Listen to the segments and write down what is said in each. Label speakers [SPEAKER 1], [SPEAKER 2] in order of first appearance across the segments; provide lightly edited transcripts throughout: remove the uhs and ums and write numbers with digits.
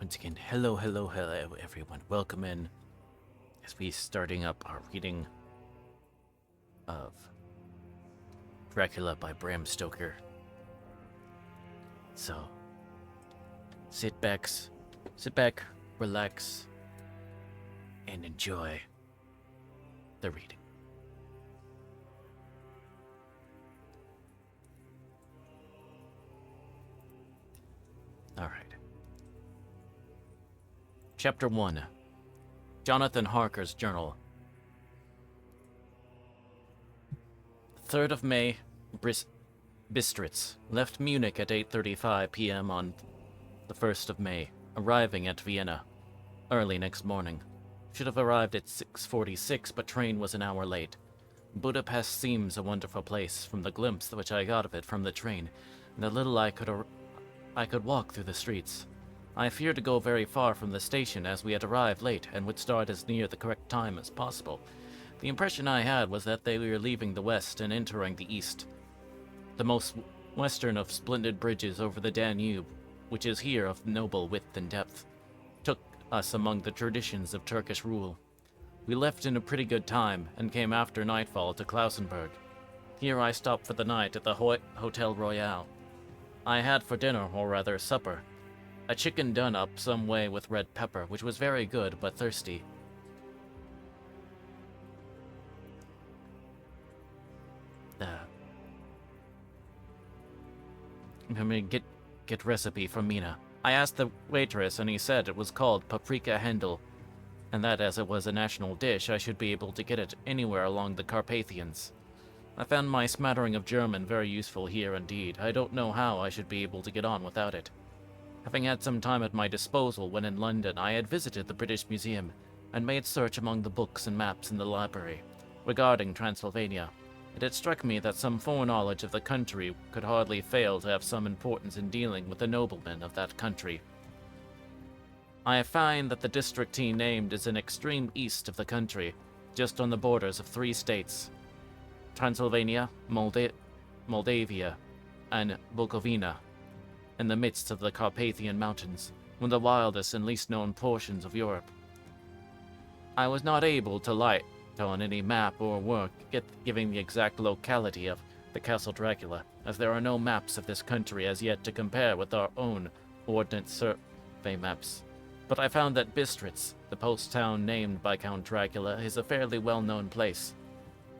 [SPEAKER 1] Once again, hello, everyone. Welcome in as we starting up our reading of Dracula by Bram Stoker. So, sit back, relax, and enjoy the reading. All right. Chapter 1. Jonathan Harker's Journal. 3rd of May, Bistritz. Left Munich at 8:35 p.m. on the 1st of May, arriving at Vienna early next morning. Should have arrived at 6:46, but train was an hour late. Budapest seems a wonderful place from the glimpse which I got of it from the train, and the little I could walk through the streets. I feared to go very far from the station, as we had arrived late and would start as near the correct time as possible. The impression I had was that they were leaving the west and entering the east. The most western of splendid bridges over the Danube, which is here of noble width and depth, took us among the traditions of Turkish rule. We left in a pretty good time, and came after nightfall to Klausenburg. Here I stopped for the night at the Hotel Royal. I had for dinner, or rather supper, a chicken done up some way with red pepper, which was very good, but thirsty. Let me get recipe from Mina. I asked the waitress, and he said it was called paprika Hendel, and that as it was a national dish, I should be able to get it anywhere along the Carpathians. I found my smattering of German very useful here indeed. I don't know how I should be able to get on without it. Having had some time at my disposal when in London, I had visited the British Museum and made search among the books and maps in the library regarding Transylvania. It had struck me that some foreknowledge of the country could hardly fail to have some importance in dealing with the noblemen of that country. I find that the district he named is in extreme east of the country, just on the borders of 3 states: Transylvania, Moldavia, and Bukovina, in the midst of the Carpathian Mountains, one of the wildest and least known portions of Europe. I was not able to light on any map or work giving the exact locality of the Castle Dracula, as there are no maps of this country as yet to compare with our own Ordnance Survey maps. But I found that Bistritz, the post town named by Count Dracula, is a fairly well-known place.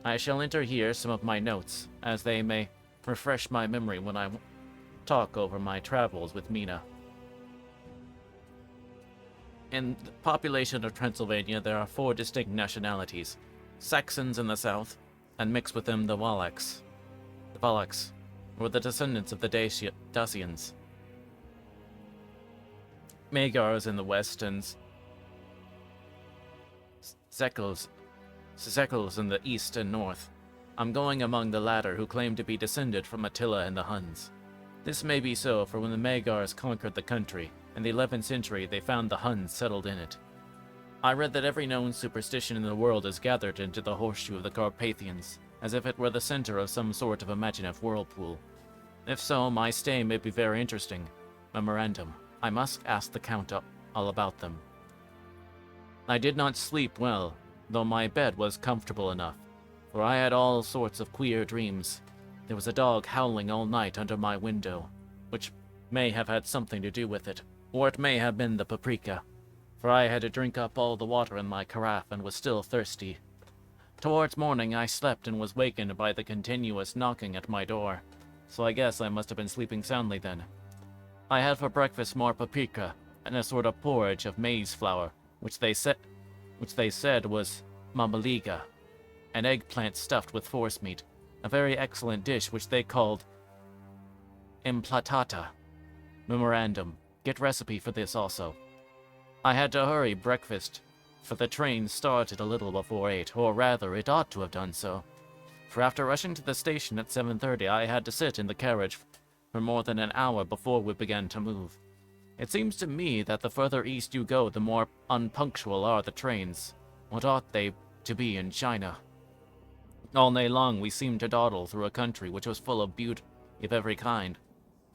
[SPEAKER 1] I shall enter here some of my notes, as they may refresh my memory when I talk over my travels with Mina. In the population of Transylvania, there are 4 distinct nationalities: Saxons in the south, and mixed with them the Wallachs. The Wallachs were the descendants of the Dacians. Magyars in the west, and Szekels in the east and north. I'm going among the latter, who claim to be descended from Attila and the Huns. This may be so, for when the Magyars conquered the country, in the 11th century they found the Huns settled in it. I read that every known superstition in the world is gathered into the horseshoe of the Carpathians, as if it were the center of some sort of imaginative whirlpool. If so, my stay may be very interesting. Memorandum: I must ask the Count all about them. I did not sleep well, though my bed was comfortable enough, for I had all sorts of queer dreams. There was a dog howling all night under my window, which may have had something to do with it, or it may have been the paprika, for I had to drink up all the water in my carafe and was still thirsty. Towards morning I slept and was wakened by the continuous knocking at my door, so I guess I must have been sleeping soundly then. I had for breakfast more paprika and a sort of porridge of maize flour, which they said was mamaliga, an eggplant stuffed with forcemeat, a very excellent dish which they called implatata. Memorandum: get recipe for this also. I had to hurry breakfast, for the train started a little before 8, or rather, it ought to have done so. For after rushing to the station at 7:30, I had to sit in the carriage for more than an hour before we began to move. It seems to me that the further east you go, the more unpunctual are the trains. What ought they to be in China? All day long we seemed to dawdle through a country which was full of beauty of every kind.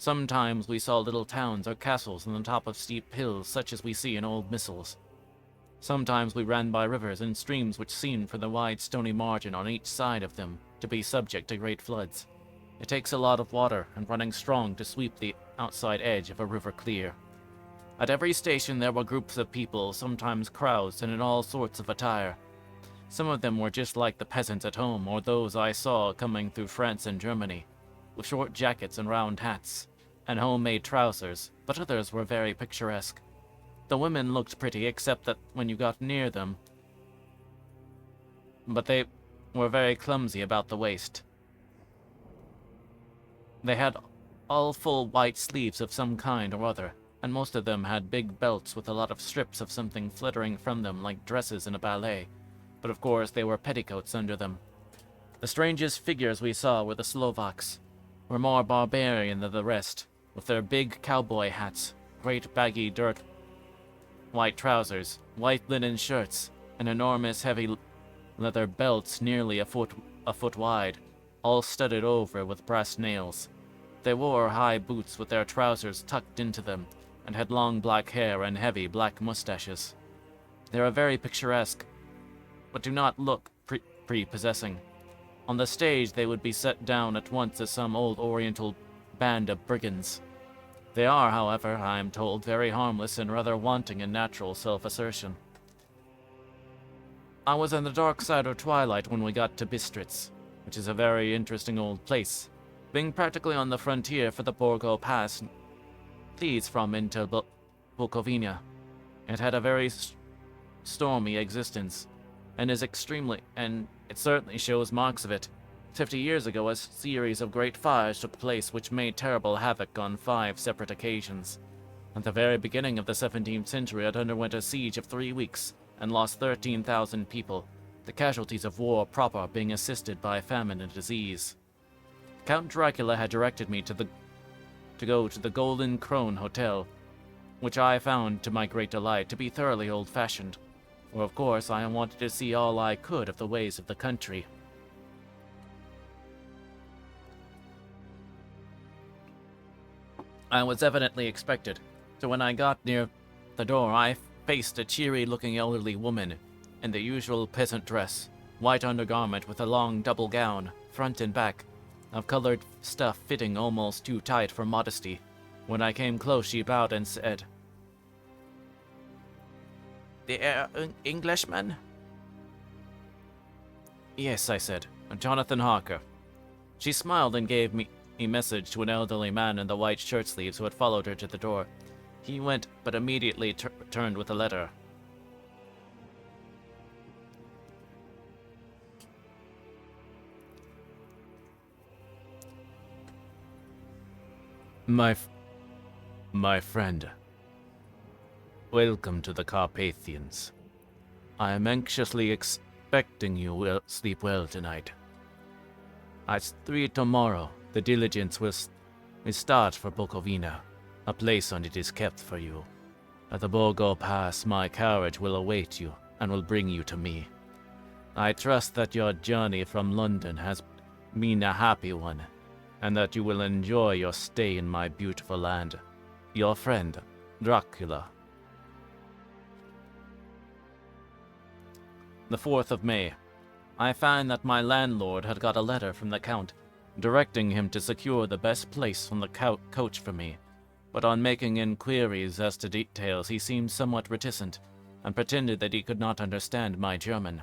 [SPEAKER 1] Sometimes we saw little towns or castles on the top of steep hills such as we see in old missals. Sometimes we ran by rivers and streams which seemed from the wide stony margin on each side of them to be subject to great floods. It takes a lot of water and running strong to sweep the outside edge of a river clear. At every station there were groups of people, sometimes crowds, and in all sorts of attire. Some of them were just like the peasants at home, or those I saw coming through France and Germany, with short jackets and round hats, and homemade trousers, but others were very picturesque. The women looked pretty, except that when you got near them, but they were very clumsy about the waist. They had all full white sleeves of some kind or other, and most of them had big belts with a lot of strips of something flittering from them like dresses in a ballet, but of course they were petticoats under them. The strangest figures we saw were the Slovaks, were more barbarian than the rest, with their big cowboy hats, great baggy dirt white trousers, white linen shirts, and enormous heavy leather belts nearly a foot wide, all studded over with brass nails. They wore high boots with their trousers tucked into them, and had long black hair and heavy black mustaches. They are very picturesque, but do not look prepossessing. On the stage they would be set down at once as some old oriental band of brigands. They are, however, I am told, very harmless and rather wanting in natural self-assertion. I was on the dark side of twilight when we got to Bistritz, which is a very interesting old place, being practically on the frontier for the Borgo Pass leads from into Bukovina. It had a very stormy existence, and it certainly shows marks of it. 50 years ago, a series of great fires took place which made terrible havoc on 5 separate occasions. At the very beginning of the 17th century, it underwent a siege of 3 weeks and lost 13,000 people, the casualties of war proper being assisted by famine and disease. Count Dracula had directed me to go to the Golden Krone Hotel, which I found, to my great delight, to be thoroughly old-fashioned, for of course I wanted to see all I could of the ways of the country. I was evidently expected, so when I got near the door I faced a cheery-looking elderly woman in the usual peasant dress, white undergarment with a long double gown, front and back, of colored stuff fitting almost too tight for modesty. When I came close she bowed and said, "The Englishman?" "Yes," I said, "Jonathan Harker." She smiled and gave me a message to an elderly man in the white shirt sleeves who had followed her to the door. He went, but immediately returned with a letter. My friend, welcome to the Carpathians. I am anxiously expecting you will sleep well tonight. At 3 tomorrow, the diligence will start for Bukovina, a place on it is kept for you. At the Borgo Pass, my carriage will await you and will bring you to me. I trust that your journey from London has been a happy one, and that you will enjoy your stay in my beautiful land. Your friend, Dracula. The 4th of May. I found that my landlord had got a letter from the Count, directing him to secure the best place on the coach for me, but on making inquiries as to details he seemed somewhat reticent, and pretended that he could not understand my German.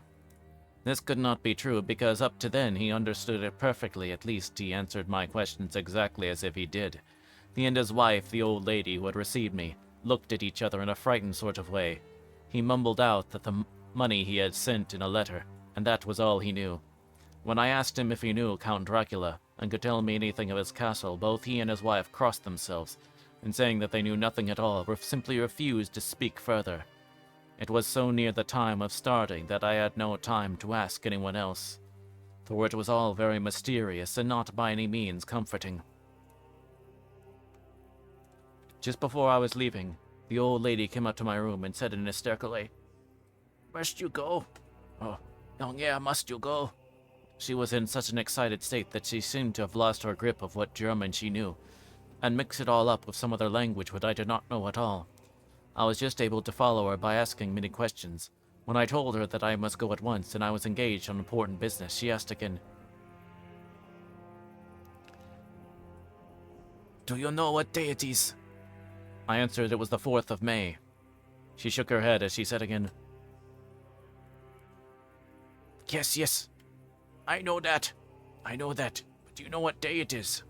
[SPEAKER 1] This could not be true, because up to then he understood it perfectly. At least he answered my questions exactly as if he did. He and his wife, the old lady who had received me, looked at each other in a frightened sort of way. He mumbled out that the money he had sent in a letter, and that was all he knew. When I asked him if he knew Count Dracula, and could tell me anything of his castle, both he and his wife crossed themselves, and saying that they knew nothing at all, simply refused to speak further. It was so near the time of starting that I had no time to ask anyone else, for it was all very mysterious and not by any means comforting. Just before I was leaving, the old lady came up to my room and said in a hysterical way, "Must you go? Oh, yeah, must you go?" She was in such an excited state that she seemed to have lost her grip of what German she knew. and mix it all up with some other language which I did not know at all. I was just able to follow her by asking many questions. When I told her that I must go at once and I was engaged on important business, she asked again, "Do you know what day it is?" I answered it was the 4th of May. She shook her head as she said again, Yes, I know that. But do you know what day it is?"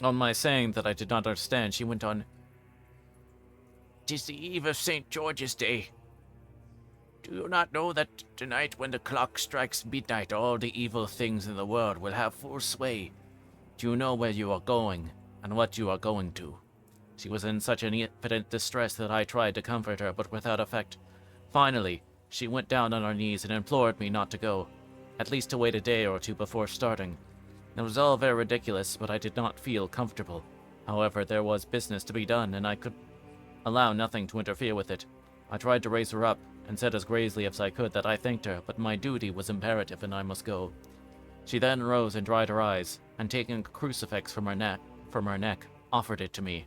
[SPEAKER 1] On my saying that I did not understand, she went on, "'Tis the eve of St. George's Day. Do you not know that tonight when the clock strikes midnight, all the evil things in the world will have full sway? Do you know where you are going, and what you are going to?" She was in such an evident distress that I tried to comfort her, but without effect. Finally, she went down on her knees and implored me not to go, at least to wait a day or two before starting. It was all very ridiculous, but I did not feel comfortable. However, there was business to be done, and I could allow nothing to interfere with it. I tried to raise her up, and said as gravely as I could that I thanked her, but my duty was imperative and I must go. She then rose and dried her eyes, and taking a crucifix from her neck, offered it to me.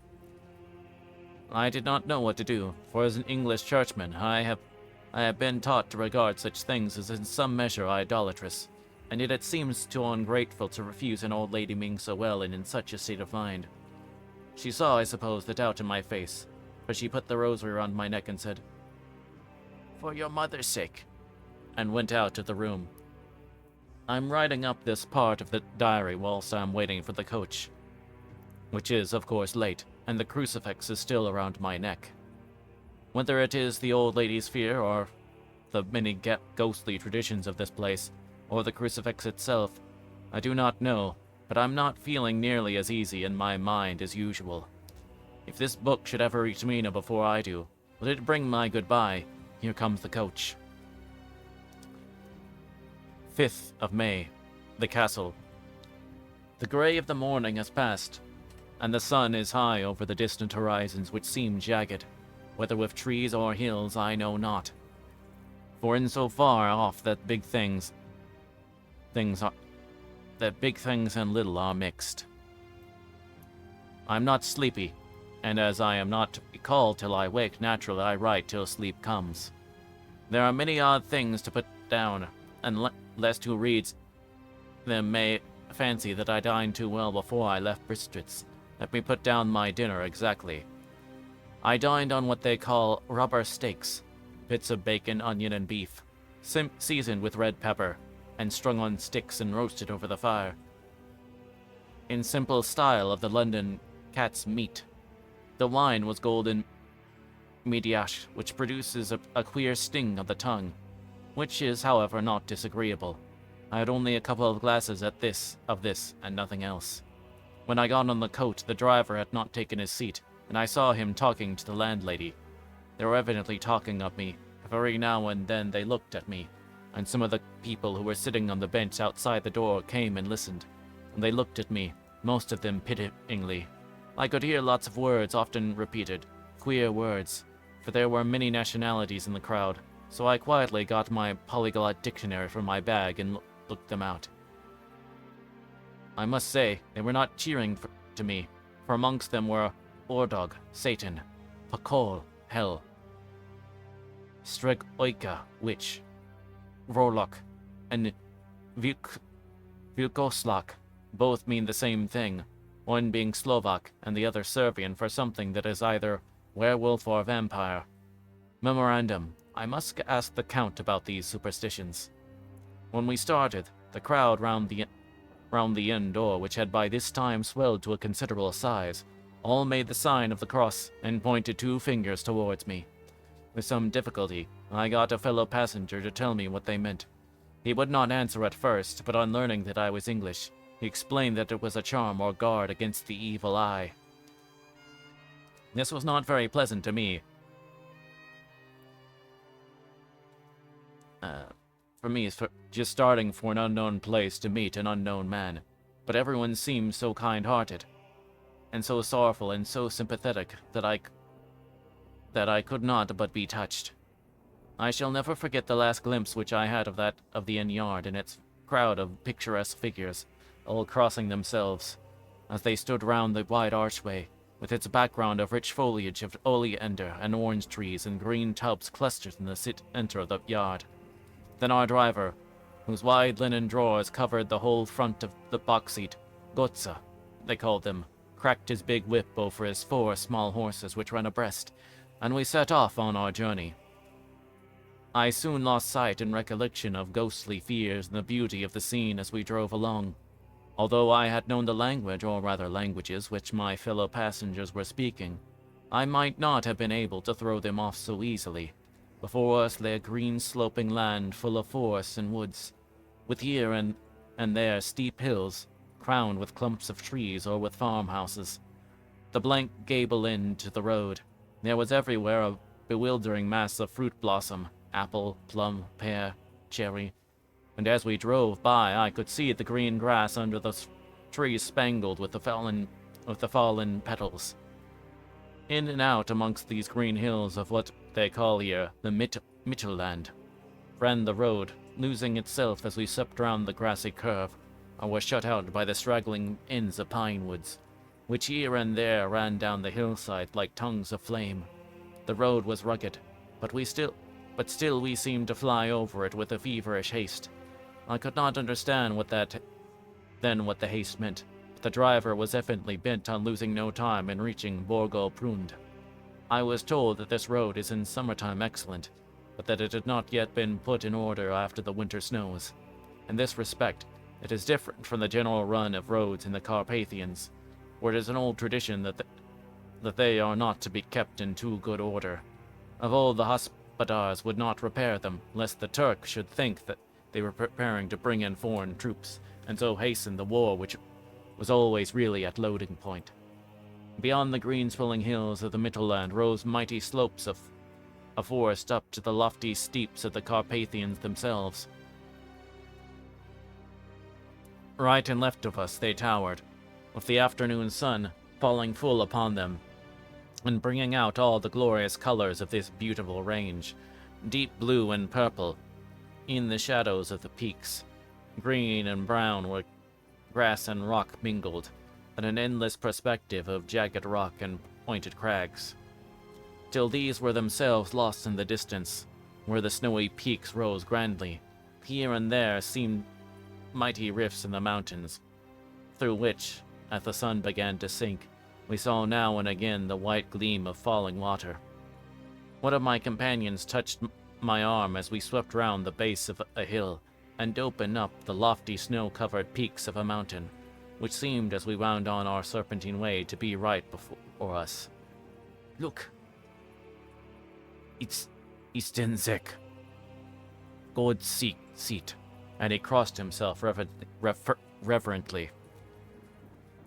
[SPEAKER 1] I did not know what to do, for as an English churchman, I have been taught to regard such things as in some measure idolatrous, and yet it seems too ungrateful to refuse an old lady being so well and in such a state of mind. She saw, I suppose, the doubt in my face, for she put the rosary around my neck and said, "For your mother's sake," and went out of the room. I'm writing up this part of the diary whilst I'm waiting for the coach, which is, of course, late, and the crucifix is still around my neck. Whether it is the old lady's fear, or the many ghostly traditions of this place, or the crucifix itself, I do not know, but I'm not feeling nearly as easy in my mind as usual. If this book should ever reach Mina before I do, will it bring my goodbye? Here comes the coach. 5th of May. The castle. The grey of the morning has passed, and the sun is high over the distant horizons which seem jagged, whether with trees or hills I know not. For in so far off that big things and little are mixed. I'm not sleepy, and as I am not to be called till I wake, naturally I write till sleep comes. There are many odd things to put down, and lest who reads them may fancy that I dined too well before I left Bistritz. Let me put down my dinner exactly. I dined on what they call rubber steaks, bits of bacon, onion, and beef, seasoned with red pepper, and strung on sticks and roasted over the fire, in simple style of the London cat's meat. The wine was golden Mediash, which produces a queer sting of the tongue, which is, however, not disagreeable. I had only a couple of glasses of this, and nothing else. When I got on the coach, the driver had not taken his seat, and I saw him talking to the landlady. They were evidently talking of me. Every now and then they looked at me, and some of the people who were sitting on the bench outside the door came and listened, and they looked at me, most of them pityingly. I could hear lots of words often repeated, queer words, for there were many nationalities in the crowd, so I quietly got my polyglot dictionary from my bag and looked them out. I must say, they were not cheering to me, for amongst them were Ordog, Satan, Pakol, Hell, Streg Oika, Witch, Vorlok, and Vilkoslak. Both mean the same thing, one being Slovak and the other Serbian for something that is either werewolf or vampire. Memorandum: I must ask the Count about these superstitions. When we started, the crowd round the inn door, which had by this time swelled to a considerable size, all made the sign of the cross and pointed 2 fingers towards me. With some difficulty, I got a fellow passenger to tell me what they meant. He would not answer at first, but on learning that I was English, he explained that it was a charm or guard against the evil eye. This was not very pleasant to me. For me, it's just starting for an unknown place to meet an unknown man, but everyone seemed so kind-hearted, and so sorrowful and so sympathetic that I could not but be touched. I shall never forget the last glimpse which I had of the inn yard and its crowd of picturesque figures. all crossing themselves, as they stood round the wide archway, with its background of rich foliage of oleander and orange trees and green tubs clustered in the center of the yard. Then our driver, whose wide linen drawers covered the whole front of the box seat, Gotza, they called them, cracked his big whip over his 4 small horses which ran abreast, and we set off on our journey. I soon lost sight and recollection of ghostly fears and the beauty of the scene as we drove along. Although I had known the language, or rather languages, which my fellow passengers were speaking, I might not have been able to throw them off so easily. Before us lay a green sloping land full of forests and woods, with here and there steep hills, crowned with clumps of trees or with farmhouses. The blank gable end to the road, there was everywhere a bewildering mass of fruit blossom, apple, plum, pear, cherry, and as we drove by I could see the green grass under the trees spangled with the fallen petals. In and out amongst these green hills of what they call here the Mittelland ran the road, losing itself as we swept round the grassy curve, or was shut out by the straggling ends of pine woods, which here and there ran down the hillside like tongues of flame. The road was rugged, but still we seemed to fly over it with a feverish haste. I could not understand what the haste meant, but the driver was evidently bent on losing no time in reaching Borgo Prund. I was told that this road is in summertime excellent, but that it had not yet been put in order after the winter snows. In this respect, it is different from the general run of roads in the Carpathians, where it is an old tradition that they are not to be kept in too good order. Of old, the hospodars would not repair them, lest the Turk should think that they were preparing to bring in foreign troops, and so hasten the war which was always really at loading point. Beyond the green swelling hills of the Mittelland rose mighty slopes of a forest up to the lofty steeps of the Carpathians themselves. Right and left of us they towered, with the afternoon sun falling full upon them, and bringing out all the glorious colors of this beautiful range, deep blue and purple, in the shadows of the peaks. Green and brown were grass and rock mingled, and an endless perspective of jagged rock and pointed crags, till these were themselves lost in the distance, where the snowy peaks rose grandly. Here and there seemed mighty rifts in the mountains, through which, as the sun began to sink, we saw now and again the white gleam of falling water. One of my companions touched my arm as we swept round the base of a hill, and opened up the lofty snow-covered peaks of a mountain, which seemed as we wound on our serpentine way to be right before us. "Look! It's den Zek. God's seat," and he crossed himself reverently.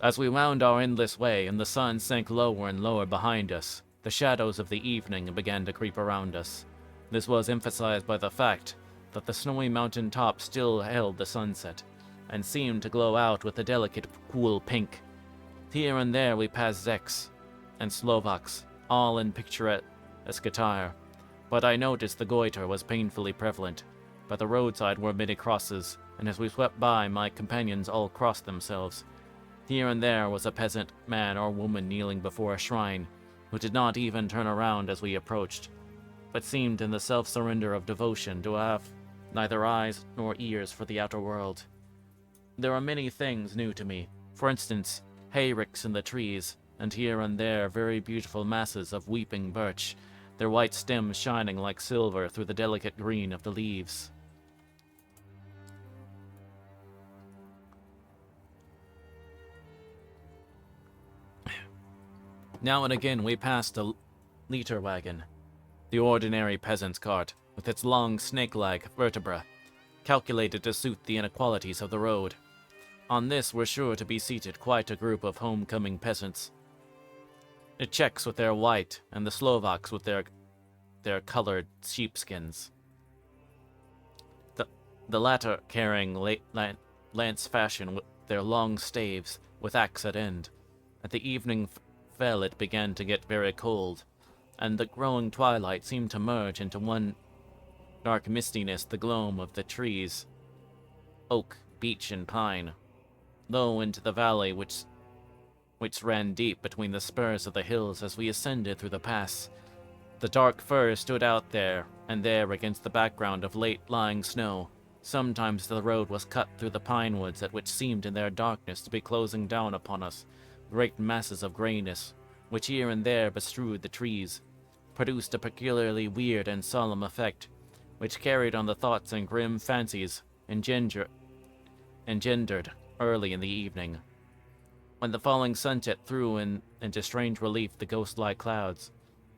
[SPEAKER 1] As we wound our endless way and the sun sank lower and lower behind us, the shadows of the evening began to creep around us. This was emphasized by the fact that the snowy mountain top still held the sunset, and seemed to glow out with a delicate, cool pink. Here and there we passed Czechs and Slovaks, all in picturesque attire, but I noticed the goiter was painfully prevalent. By the roadside were many crosses, and as we swept by, my companions all crossed themselves. Here and there was a peasant man or woman kneeling before a shrine, who did not even turn around as we approached, but seemed in the self-surrender of devotion to have neither eyes nor ears for the outer world. There are many things new to me, for instance, hayricks in the trees, and here and there very beautiful masses of weeping birch, their white stems shining like silver through the delicate green of the leaves. Now and again we passed a liter wagon, the ordinary peasant's cart, with its long snake-like vertebra, calculated to suit the inequalities of the road. On this were sure to be seated quite a group of homecoming peasants, the Czechs with their white, and the Slovaks with their colored sheepskins. The latter carrying lance fashion with their long staves with axe at end. At the evening fell it began to get very cold, and the growing twilight seemed to merge into one dark mistiness the gloam of the trees, oak, beech, and pine. low into the valley which ran deep between the spurs of the hills as we ascended through the pass. The dark firs stood out there and there against the background of late-lying snow. Sometimes the road was cut through the pine woods at which seemed in their darkness to be closing down upon us. Great masses of grayness, which here and there bestrewed the trees, produced a peculiarly weird and solemn effect, which carried on the thoughts and grim fancies engendered early in the evening, when the falling sunset threw into strange relief the ghost-like clouds,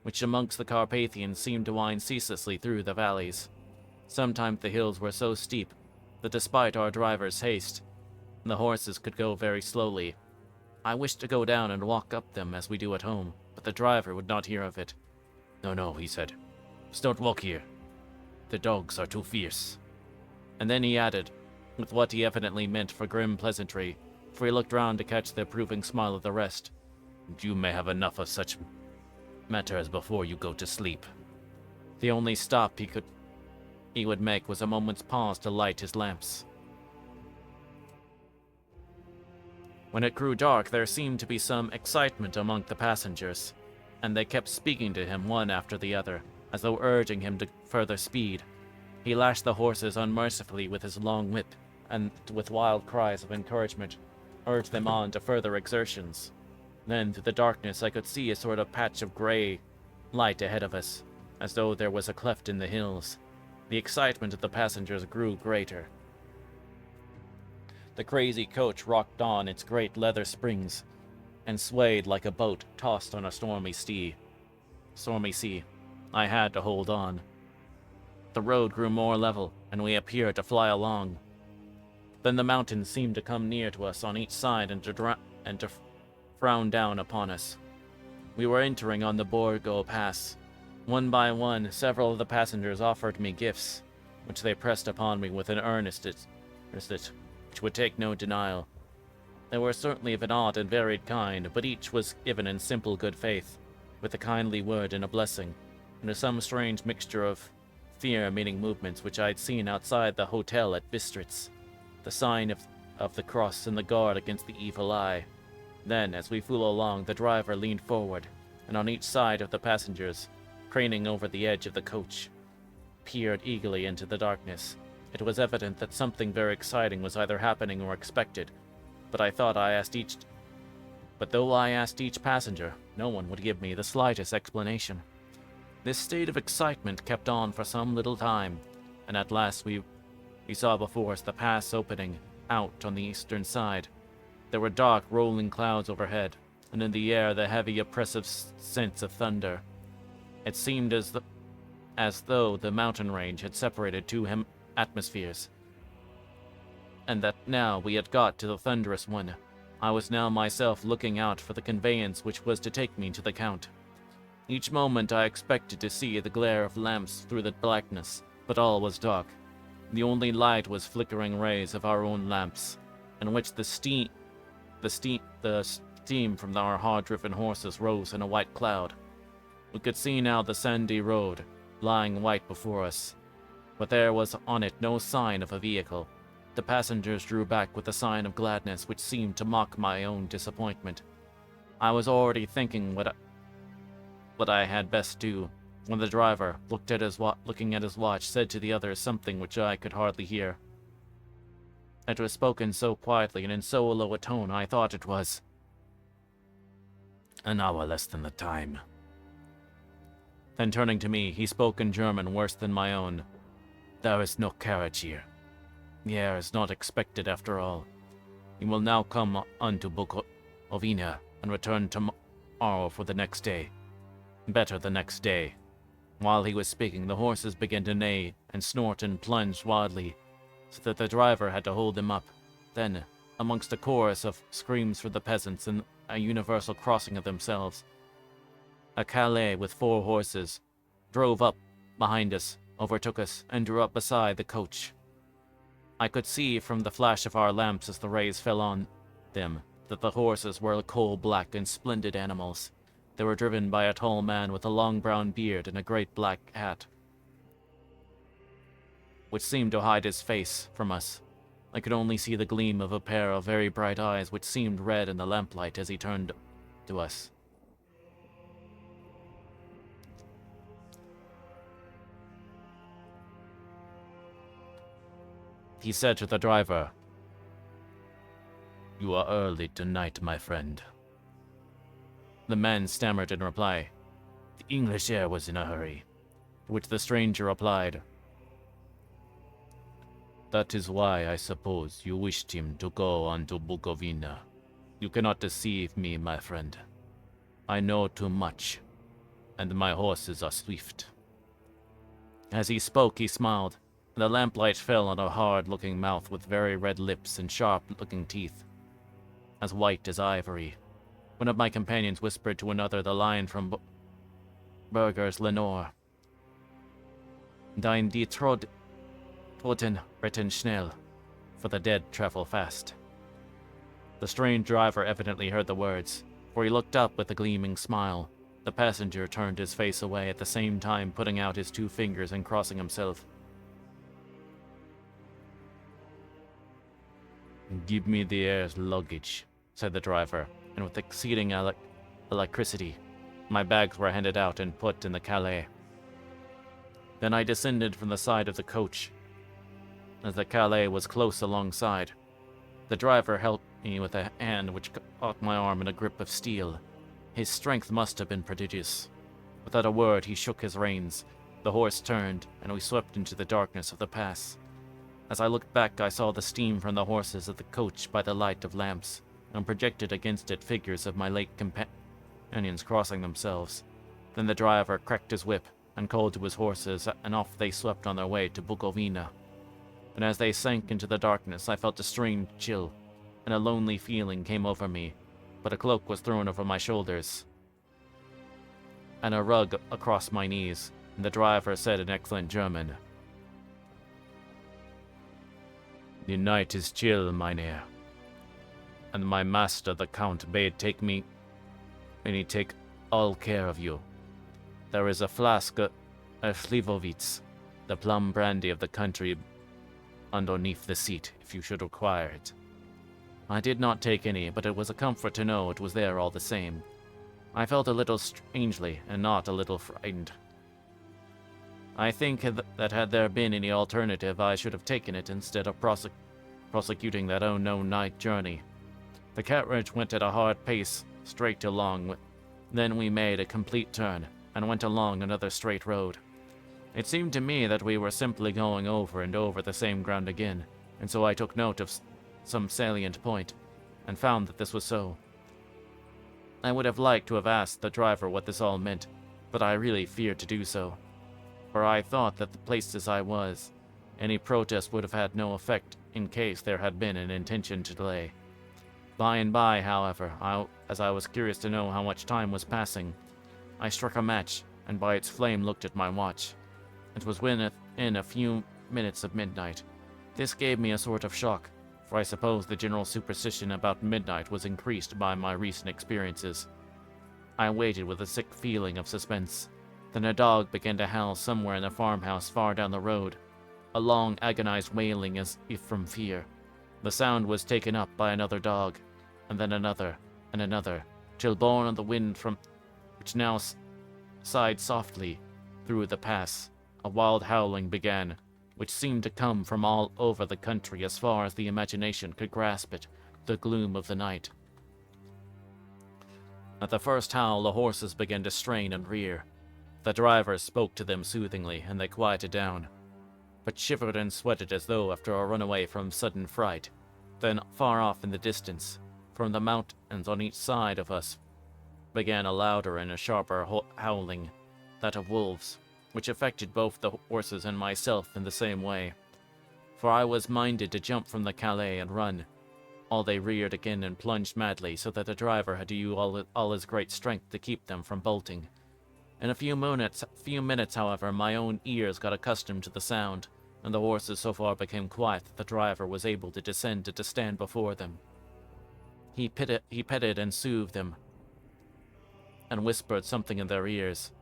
[SPEAKER 1] which amongst the Carpathians seemed to wind ceaselessly through the valleys. Sometimes the hills were so steep that despite our driver's haste, the horses could go very slowly. I wished to go down and walk up them as we do at home, but the driver would not hear of it. No, he said. Just don't walk here. The dogs are too fierce. And then he added, with what he evidently meant for grim pleasantry, for he looked round to catch the approving smile of the rest, you may have enough of such matters before you go to sleep. The only stop he would make was a moment's pause to light his lamps. When it grew dark, there seemed to be some excitement among the passengers, and they kept speaking to him one after the other, as though urging him to further speed. He lashed the horses unmercifully with his long whip, and with wild cries of encouragement, urged them on to further exertions. Then, through the darkness, I could see a sort of patch of gray light ahead of us, as though there was a cleft in the hills. The excitement of the passengers grew greater. The crazy coach rocked on its great leather springs, and swayed like a boat tossed on a stormy sea. I had to hold on. The road grew more level, and we appeared to fly along. Then the mountains seemed to come near to us on each side and to frown down upon us. We were entering on the Borgo Pass. One by one, several of the passengers offered me gifts, which they pressed upon me with an earnestness which would take no denial. They were certainly of an odd and varied kind, but each was given in simple good faith, with a kindly word and a blessing, and some strange mixture of fear-meaning movements which I had seen outside the hotel at Bistritz, the sign of the cross and the guard against the evil eye. Then, as we flew along, the driver leaned forward, and on each side of the passengers, craning over the edge of the coach, peered eagerly into the darkness. It was evident that something very exciting was either happening or expected, but though I asked each passenger, no one would give me the slightest explanation. This state of excitement kept on for some little time, and at last we saw before us the pass opening out on the eastern side. There were dark, rolling clouds overhead, and in the air the heavy, oppressive sense of thunder. It seemed as though the mountain range had separated two atmospheres, and that now we had got to the thunderous one. I was now myself looking out for the conveyance which was to take me to the Count. Each moment I expected to see the glare of lamps through the blackness, but all was dark. The only light was flickering rays of our own lamps, in which the steam from our hard-driven horses rose in a white cloud. We could see now the sandy road, lying white before us, but there was on it no sign of a vehicle. The passengers drew back with a sign of gladness which seemed to mock my own disappointment. I was already thinking what I had best do, when the driver, looking at his watch, said to the others something which I could hardly hear. It was spoken so quietly and in so low a tone I thought it was an hour less than the time. Then turning to me, he spoke in German worse than my own. There is no carriage here. The air is not expected after all. You will now come unto Bukovina and return tomorrow for the next day. Better the next day. While he was speaking, the horses began to neigh and snort and plunge wildly, so that the driver had to hold them up. Then, amongst a chorus of screams from the peasants and a universal crossing of themselves, a Calais with 4 horses drove up behind us, overtook us, and drew up beside the coach. I could see from the flash of our lamps as the rays fell on them that the horses were coal-black and splendid animals. They were driven by a tall man with a long brown beard and a great black hat, which seemed to hide his face from us. I could only see the gleam of a pair of very bright eyes which seemed red in the lamplight as he turned to us. He said to the driver, "You are early tonight, my friend." The man stammered in reply, "The English air was in a hurry," to which the stranger replied, "That is why I suppose you wished him to go on to Bukovina. You cannot deceive me, my friend. I know too much, and my horses are swift." As he spoke, he smiled, and the lamplight fell on a hard-looking mouth with very red lips and sharp-looking teeth, as white as ivory. One of my companions whispered to another the line from Burger's Lenore. "Dein die Toten retten schnell," for the dead travel fast. The strange driver evidently heard the words, for he looked up with a gleaming smile. The passenger turned his face away at the same time putting out his 2 fingers and crossing himself. "Give me the air's luggage," said the driver, and with exceeding alacrity, my bags were handed out and put in the calais. Then I descended from the side of the coach, as the calais was close alongside. The driver helped me with a hand which caught my arm in a grip of steel. His strength must have been prodigious. Without a word, he shook his reins. The horse turned, and we swept into the darkness of the pass. As I looked back, I saw the steam from the horses of the coach by the light of lamps, and projected against it figures of my late companions crossing themselves. Then the driver cracked his whip and called to his horses, and off they swept on their way to Bukovina. And as they sank into the darkness, I felt a strange chill, and a lonely feeling came over me, but a cloak was thrown over my shoulders, and a rug across my knees, and the driver said in excellent German, "The night is chill, mynheer, and my master the Count bade take me, and he take all care of you. There is a flask of Slivovitz, the plum brandy of the country, underneath the seat, if you should require it." I did not take any, but it was a comfort to know it was there all the same. I felt a little strangely, and not a little frightened. I think that had there been any alternative, I should have taken it instead of prosecuting that unknown night journey. The carriage went at a hard pace, straight along. Then we made a complete turn, and went along another straight road. It seemed to me that we were simply going over and over the same ground again, and so I took note of some salient point, and found that this was so. I would have liked to have asked the driver what this all meant, but I really feared to do so, for I thought that the places I was, any protest would have had no effect in case there had been an intention to delay. By and by, however, as I was curious to know how much time was passing, I struck a match, and by its flame looked at my watch. It was within a few minutes of midnight. This gave me a sort of shock, for I suppose the general superstition about midnight was increased by my recent experiences. I waited with a sick feeling of suspense. Then a dog began to howl somewhere in the farmhouse far down the road, a long agonized wailing as if from fear. The sound was taken up by another dog, and then another, and another, till borne on the wind from which now sighed softly through the pass, a wild howling began, which seemed to come from all over the country as far as the imagination could grasp it, the gloom of the night. At the first howl, the horses began to strain and rear. The driver spoke to them soothingly, and they quieted down, but shivered and sweated as though after a runaway from sudden fright. Then, far off in the distance, from the mountains on each side of us, began a louder and a sharper howling, that of wolves, which affected both the horses and myself in the same way, for I was minded to jump from the calais and run. All they reared again and plunged madly, so that the driver had to use all his great strength to keep them from bolting. In a few minutes, however, my own ears got accustomed to the sound, and the horses so far became quiet that the driver was able to descend and to stand before them. He petted and soothed them, and whispered something in their ears,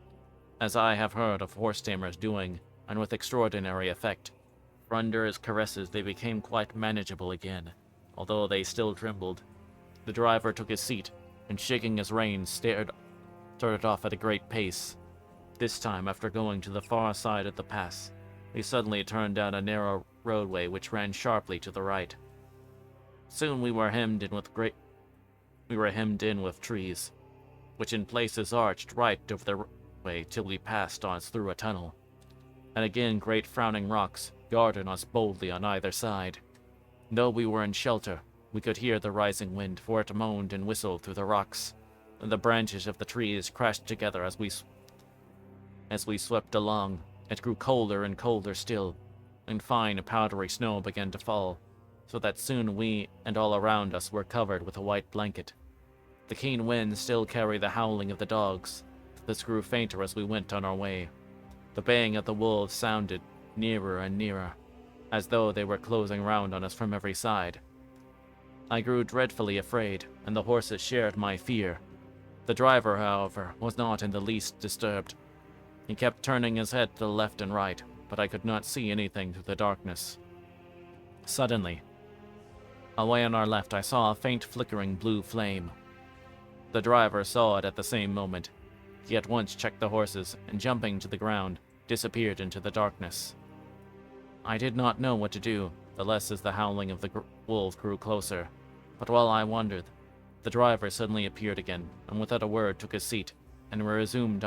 [SPEAKER 1] as I have heard of horse tamers doing, and with extraordinary effect. For under his caresses they became quite manageable again, although they still trembled. The driver took his seat, and shaking his reins, started off at a great pace. This time, after going to the far side of the pass, we suddenly turned down a narrow roadway which ran sharply to the right. Soon we were hemmed in with trees, which in places arched right over the roadway till we passed on through a tunnel. And again great frowning rocks guarded us boldly on either side. Though we were in shelter, we could hear the rising wind, for it moaned and whistled through the rocks, and the branches of the trees crashed together as we swept along. It grew colder and colder still, and fine powdery snow began to fall, so that soon we and all around us were covered with a white blanket. The keen wind still carried the howling of the dogs. This grew fainter as we went on our way. The baying of the wolves sounded nearer and nearer, as though they were closing round on us from every side. I grew dreadfully afraid, and the horses shared my fear. The driver, however, was not in the least disturbed. He kept turning his head to the left and right, but I could not see anything through the darkness. Suddenly, away on our left, I saw a faint flickering blue flame. The driver saw it at the same moment. He at once checked the horses, and jumping to the ground, disappeared into the darkness. I did not know what to do, the less as the howling of the wolf grew closer. But while I wondered, the driver suddenly appeared again, and without a word took his seat, and we resumed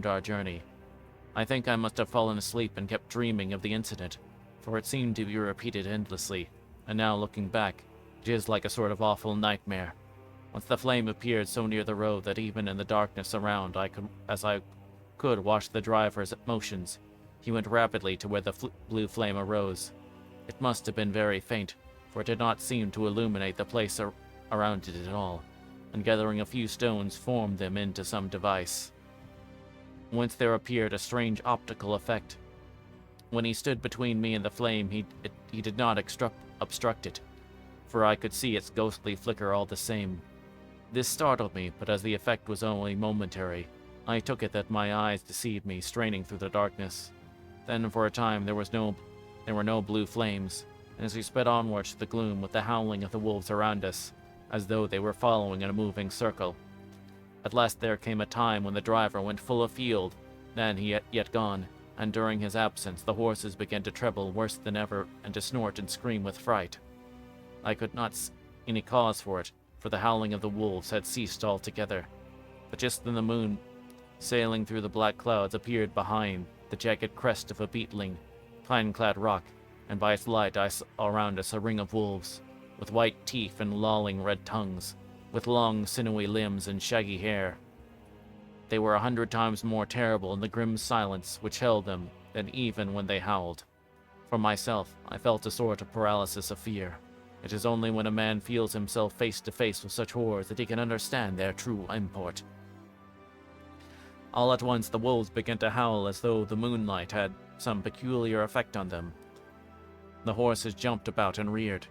[SPEAKER 1] our journey. I think I must have fallen asleep and kept dreaming of the incident, for it seemed to be repeated endlessly, and now looking back, it is like a sort of awful nightmare. Once the flame appeared so near the road that even in the darkness around I could watch the driver's motions. He went rapidly to where the blue flame arose. It must have been very faint, for it did not seem to illuminate the place around it at all, and gathering a few stones formed them into some device, whence there appeared a strange optical effect. When he stood between me and the flame, he did not obstruct it, for I could see its ghostly flicker all the same. This startled me, but as the effect was only momentary, I took it that my eyes deceived me, straining through the darkness. Then for a time there were no blue flames, and as we sped onwards to the gloom with the howling of the wolves around us, as though they were following in a moving circle. At last there came a time when the driver went full afield, then he had yet gone, and during his absence the horses began to treble worse than ever and to snort and scream with fright. I could not see any cause for it, for the howling of the wolves had ceased altogether. But just then the moon, sailing through the black clouds, appeared behind the jagged crest of a beetling, pine-clad rock, and by its light I saw around us a ring of wolves, with white teeth and lolling red tongues, with long sinewy limbs and shaggy hair. They were 100 times more terrible in the grim silence which held them than even when they howled. For myself, I felt a sort of paralysis of fear. It is only when a man feels himself face to face with such horrors that he can understand their true import. All at once the wolves began to howl as though the moonlight had some peculiar effect on them. The horses jumped about and reared,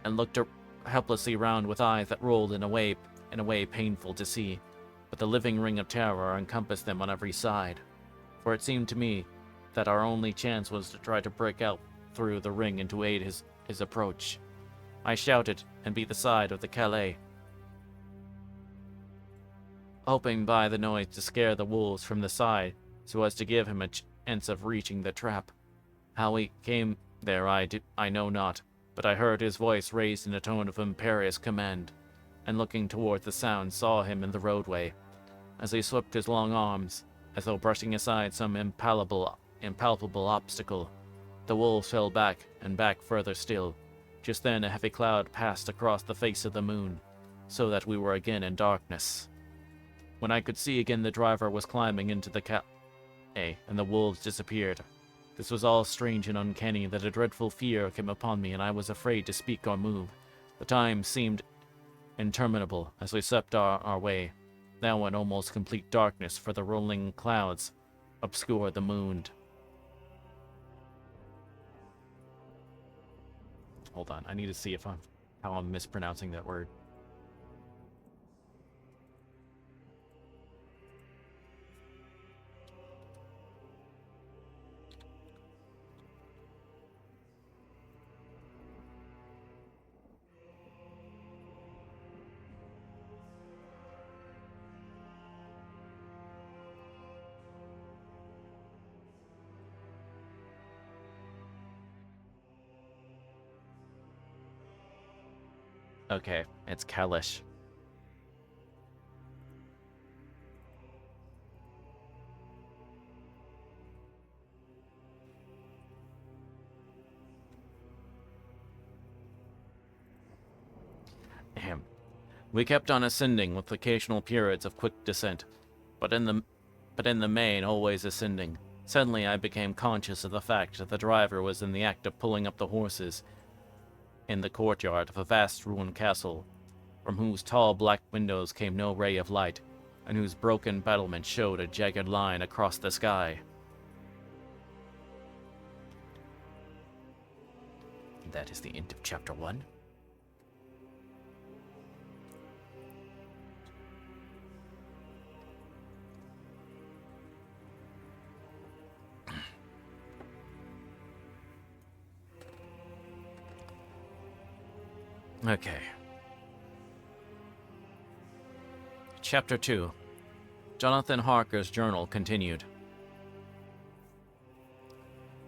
[SPEAKER 1] and looked helplessly round with eyes that rolled in a way painful to see. But the living ring of terror encompassed them on every side, for it seemed to me that our only chance was to try to break out through the ring and to aid his approach. I shouted and beat the side of the Calais, hoping by the noise to scare the wolves from the side so as to give him a chance of reaching the trap. How he came there I know not, but I heard his voice raised in a tone of imperious command, and looking toward the sound saw him in the roadway. As he swept his long arms, as though brushing aside some impalpable obstacle, the wolves fell back and back further still. Just then a heavy cloud passed across the face of the moon, so that we were again in darkness. When I could see again, the driver was climbing into the Calais, and the wolves disappeared. This was all strange and uncanny, that a dreadful fear came upon me, and I was afraid to speak or move. The time seemed interminable as we swept our way, now in almost complete darkness, for the rolling clouds obscured the moon. Hold on, I need to see how I'm mispronouncing that word. Okay, it's Kalish. Ahem. We kept on ascending with occasional periods of quick descent, but in the main always ascending. Suddenly I became conscious of the fact that the driver was in the act of pulling up the horses in the courtyard of a vast ruined castle, from whose tall black windows came no ray of light, and whose broken battlements showed a jagged line across the sky. That is the end of chapter 1. Okay. Chapter 2. Jonathan Harker's journal continued.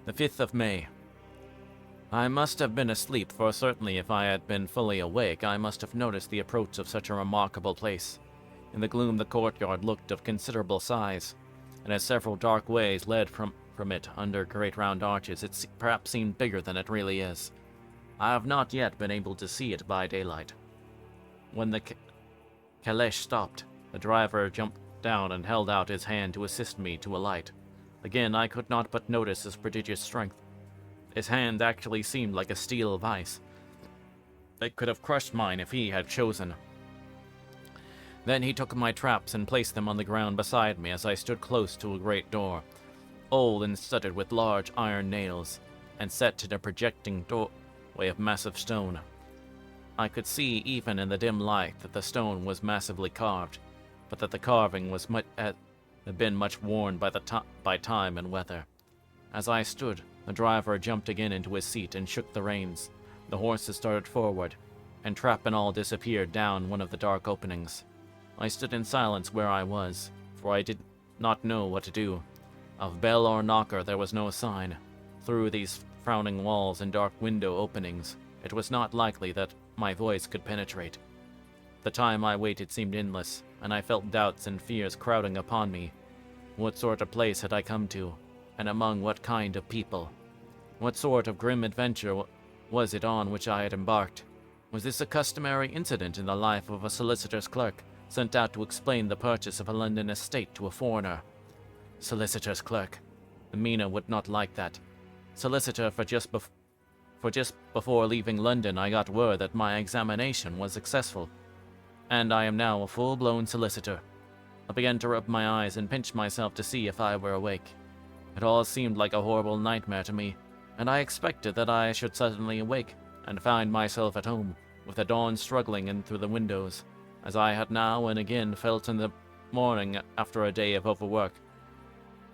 [SPEAKER 1] The 5th of May. I must have been asleep, for certainly if I had been fully awake, I must have noticed the approach of such a remarkable place. In the gloom the courtyard looked of considerable size, and as several dark ways led from it under great round arches, it perhaps seemed bigger than it really is. I have not yet been able to see it by daylight. When the caleche stopped, the driver jumped down and held out his hand to assist me to alight. Again, I could not but notice his prodigious strength. His hand actually seemed like a steel vice. It could have crushed mine if he had chosen. Then he took my traps and placed them on the ground beside me as I stood close to a great door, old and studded with large iron nails, and set in a projecting doorway of massive stone. I could see even in the dim light that the stone was massively carved, but that the carving had been much worn by time and weather. As I stood, the driver jumped again into his seat and shook the reins. The horses started forward, and trap and all disappeared down one of the dark openings. I stood in silence where I was, for I did not know what to do. Of bell or knocker there was no sign. Through these frowning walls and dark window openings, it was not likely that my voice could penetrate. The time I waited seemed endless, and I felt doubts and fears crowding upon me. What sort of place had I come to, and among what kind of people? What sort of grim adventure was it on which I had embarked? Was this a customary incident in the life of a solicitor's clerk, sent out to explain the purchase of a London estate to a foreigner? Solicitor's clerk. Mina would not like that. Solicitor for just before leaving London, I got word that my examination was successful, and I am now a full-blown solicitor. I began to rub my eyes and pinch myself to see if I were awake. It all seemed like a horrible nightmare to me, and I expected that I should suddenly awake and find myself at home, with the dawn struggling in through the windows, as I had now and again felt in the morning after a day of overwork.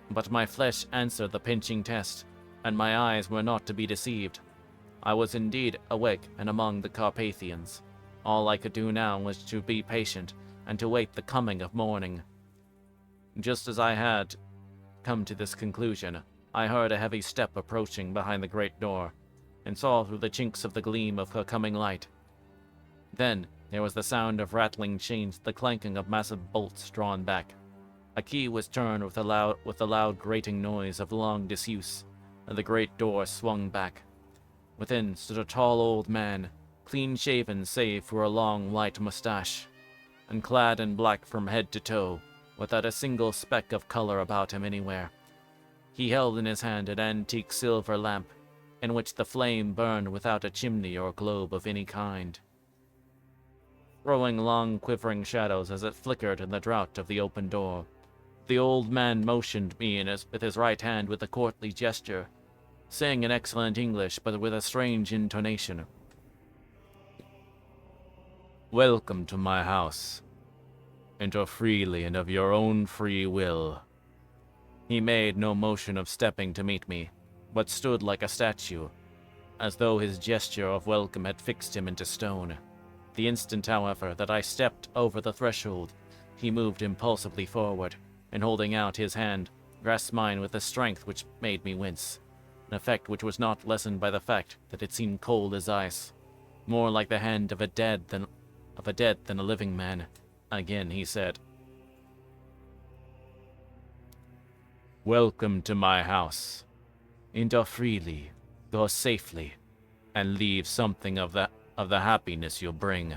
[SPEAKER 1] But my flesh answered the pinching test, and my eyes were not to be deceived. I was indeed awake and among the Carpathians. All I could do now was to be patient and to wait the coming of morning. Just as I had come to this conclusion, I heard a heavy step approaching behind the great door, and saw through the chinks of the gleam of her coming light. Then there was the sound of rattling chains, the clanking of massive bolts drawn back. A key was turned with the loud grating noise of long disuse, and the great door swung back. Within stood a tall old man, clean-shaven save for a long white mustache, and clad in black from head to toe, without a single speck of color about him anywhere. He held in his hand an antique silver lamp, in which the flame burned without a chimney or globe of any kind, throwing long quivering shadows as it flickered in the draught of the open door. The old man motioned me with his right hand with a courtly gesture, saying in excellent English but with a strange intonation, "Welcome to my house. Enter freely and of your own free will." He made no motion of stepping to meet me, but stood like a statue, as though his gesture of welcome had fixed him into stone. The instant, however, that I stepped over the threshold, he moved impulsively forward, and holding out his hand, grasped mine with a strength which made me wince, an effect which was not lessened by the fact that it seemed cold as ice. more like the hand of a dead than a living man. Again he said, "Welcome to my house. Enter freely, go safely, and leave something of the happiness you bring."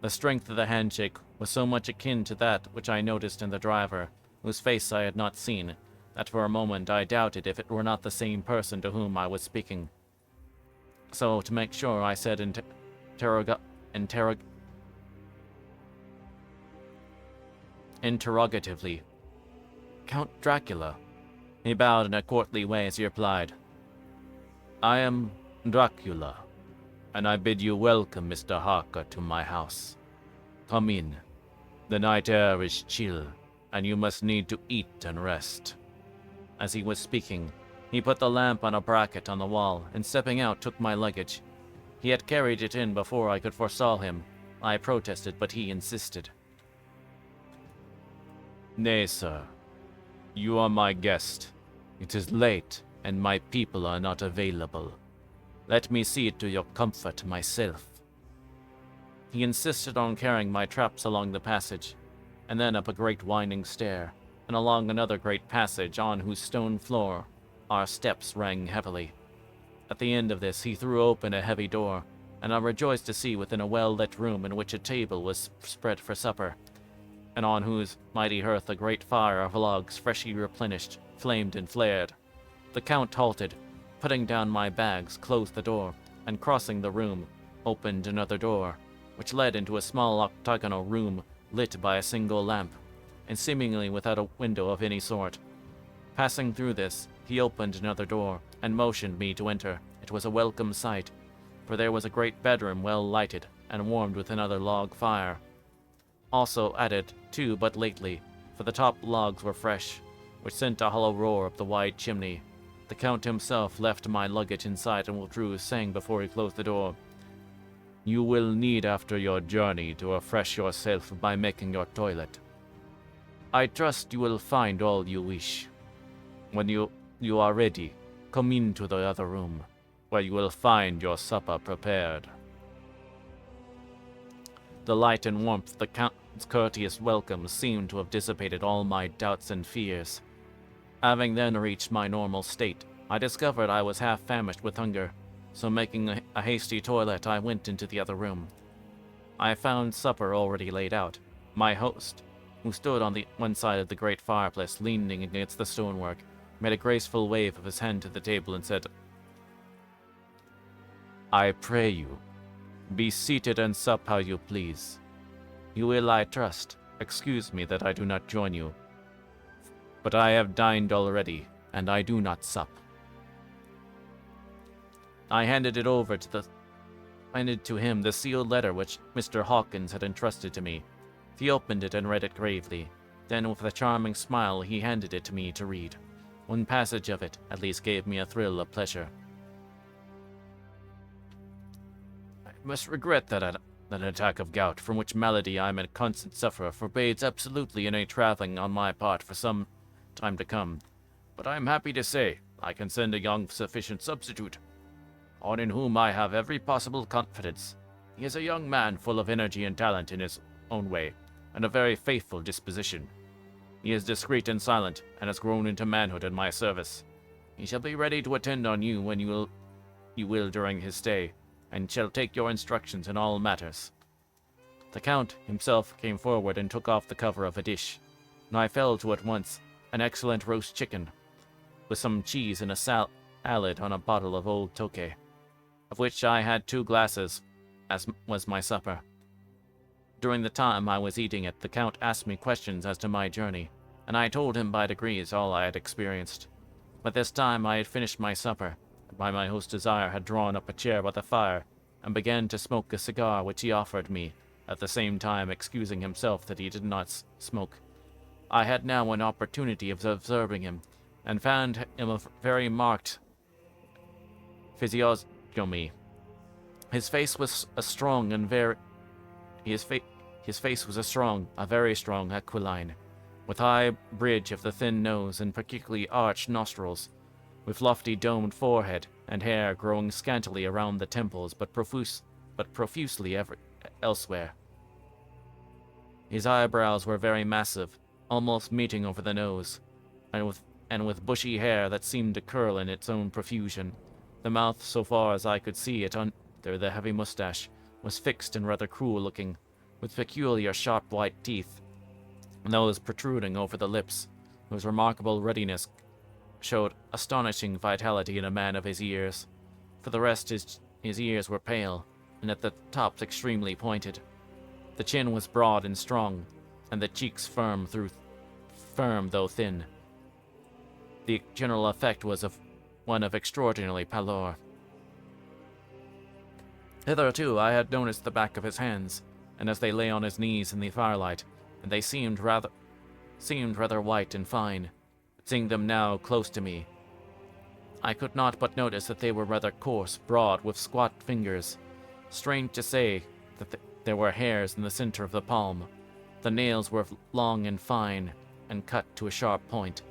[SPEAKER 1] The strength of the handshake was so much akin to that which I noticed in the driver, whose face I had not seen, that for a moment I doubted if it were not the same person to whom I was speaking. So, to make sure, I said interrogatively, "Count Dracula?" He bowed in a courtly way as he replied, "I am Dracula, and I bid you welcome, Mr. Harker, to my house. Come in. The night air is chill, and you must need to eat and rest." As he was speaking, he put the lamp on a bracket on the wall, and stepping out took my luggage. He had carried it in before I could forestall him. I protested, but he insisted. "Nay, sir. You are my guest. It is late, and my people are not available. Let me see to your comfort myself." He insisted on carrying my traps along the passage, and then up a great winding stair, and along another great passage on whose stone floor our steps rang heavily. At the end of this he threw open a heavy door, and I rejoiced to see within a well-lit room in which a table was spread for supper, and on whose mighty hearth a great fire of logs, freshly replenished, flamed and flared. The Count halted, putting down my bags, closed the door, and crossing the room, opened another door, which led into a small octagonal room lit by a single lamp, and seemingly without a window of any sort. Passing through this, he opened another door, and motioned me to enter. It was a welcome sight, for there was a great bedroom well lighted, and warmed with another log fire. Also added, too, but lately, for the top logs were fresh, which sent a hollow roar up the wide chimney. The Count himself left my luggage inside and withdrew, saying before he closed the door, "You will need after your journey to refresh yourself by making your toilet. I trust you will find all you wish. When you are ready, come into the other room, where you will find your supper prepared." The light and warmth of the Count's courteous welcome seemed to have dissipated all my doubts and fears. Having then reached my normal state, I discovered I was half famished with hunger, so making a hasty toilet, I went into the other room. I found supper already laid out. My host, who stood on the one side of the great fireplace leaning against the stonework, made a graceful wave of his hand to the table and said, "I pray you, be seated and sup how you please. You will, I trust, excuse me that I do not join you, but I have dined already, and I do not sup." I handed to him the sealed letter which Mr. Hawkins had entrusted to me. He opened it and read it gravely. Then, with a charming smile, he handed it to me to read. One passage of it at least gave me a thrill of pleasure. "I must regret that an attack of gout, from which malady I am a constant sufferer, forbids absolutely any traveling on my part for some time to come. But I am happy to say I can send a young sufficient substitute, one in whom I have every possible confidence. He is a young man full of energy and talent in his own way, and a very faithful disposition. He is discreet and silent, and has grown into manhood in my service. He shall be ready to attend on you when you will during his stay, and shall take your instructions in all matters." The Count himself came forward and took off the cover of a dish, and I fell to at once an excellent roast chicken, with some cheese and a salad on a bottle of old Tokay, of which I had 2 glasses, as was my supper. During the time I was eating it, the Count asked me questions as to my journey, and I told him by degrees all I had experienced. By this time I had finished my supper, and by my host's desire had drawn up a chair by the fire, and began to smoke a cigar which he offered me, at the same time excusing himself that he did not smoke. I had now an opportunity of observing him, and found him of very marked physiognomy. His face was a very strong aquiline, with high bridge of the thin nose and particularly arched nostrils, with lofty domed forehead, and hair growing scantily around the temples but profuse but profusely elsewhere. His eyebrows were very massive, almost meeting over the nose, and with bushy hair that seemed to curl in its own profusion. The mouth, so far as I could see it under the heavy mustache, was fixed and rather cruel-looking, with peculiar sharp white teeth, and those protruding over the lips, whose remarkable ruddiness showed astonishing vitality in a man of his years. For the rest, his ears were pale, and at the tops extremely pointed. The chin was broad and strong, and the cheeks firm though thin. The general effect was one of extraordinary pallor. Hitherto I had noticed the back of his hands, and as they lay on his knees in the firelight, and they seemed rather white and fine. Seeing them now close to me, I could not but notice that they were rather coarse, broad, with squat fingers. Strange to say that there were hairs in the center of the palm. The nails were long and fine, and cut to a sharp point.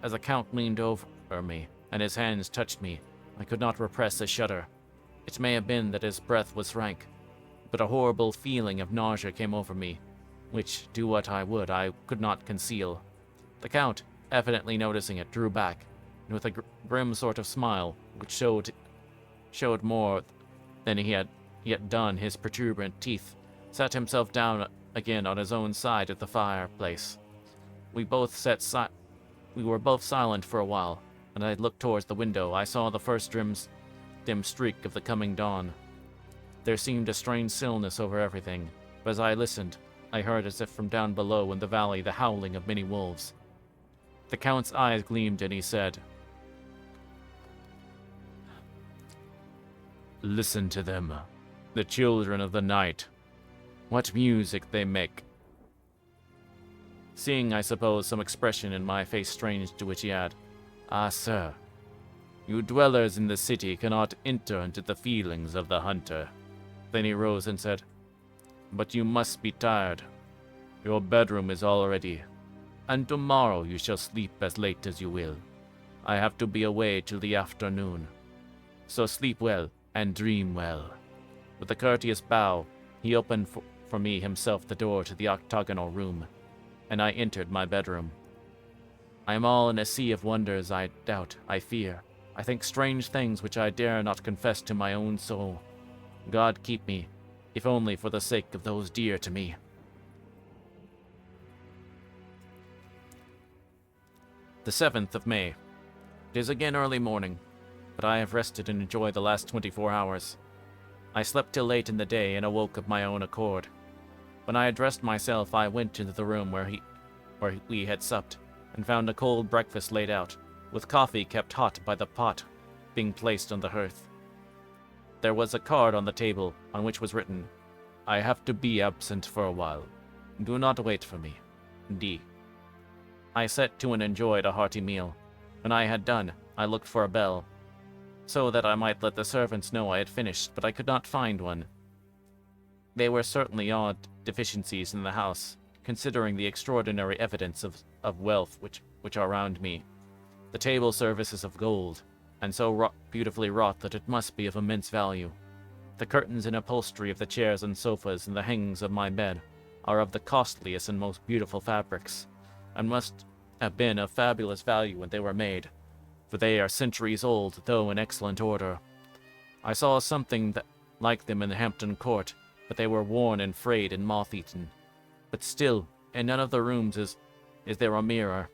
[SPEAKER 1] As the Count leaned over me, and his hands touched me, I could not repress a shudder. It may have been that his breath was rank, but a horrible feeling of nausea came over me, which, do what I would, I could not conceal. The Count, evidently noticing it, drew back, and with a grim sort of smile, which showed more than he had yet done his protuberant teeth, sat himself down again on his own side of the fireplace. We were both silent for a while, and I looked towards the window. I saw the first dim streak of the coming dawn. There seemed a strange stillness over everything, but as I listened, I heard as if from down below in the valley the howling of many wolves. The Count's eyes gleamed, and he said, "Listen to them, the children of the night. What music they make." Seeing, I suppose, some expression in my face strange, to which he added, "Ah, sir, you dwellers in the city cannot enter into the feelings of the hunter." Then he rose and said, "But you must be tired. Your bedroom is all ready, and tomorrow you shall sleep as late as you will. I have to be away till the afternoon. So sleep well and dream well." With a courteous bow, he opened for me himself the door to the octagonal room, and I entered my bedroom. I am all in a sea of wonders. I doubt, I fear, I think strange things which I dare not confess to my own soul. God keep me, if only for the sake of those dear to me. The 7th of May. It is again early morning, but I have rested and enjoyed the last 24 hours. I slept till late in the day and awoke of my own accord. When I had dressed myself, I went into the room where we had supped, and found a cold breakfast laid out, with coffee kept hot by the pot being placed on the hearth. There was a card on the table, on which was written, "I have to be absent for a while. Do not wait for me. D." I set to and enjoyed a hearty meal. When I had done, I looked for a bell, so that I might let the servants know I had finished, but I could not find one. They were certainly odd deficiencies in the house, considering the extraordinary evidence of wealth which are round me. The table service is of gold, and so beautifully wrought that it must be of immense value. The curtains and upholstery of the chairs and sofas and the hangings of my bed are of the costliest and most beautiful fabrics, and must have been of fabulous value when they were made, for they are centuries old, though in excellent order. I saw something like them in the Hampton Court, but they were worn and frayed and moth-eaten. But still, in none of the rooms is there a mirror.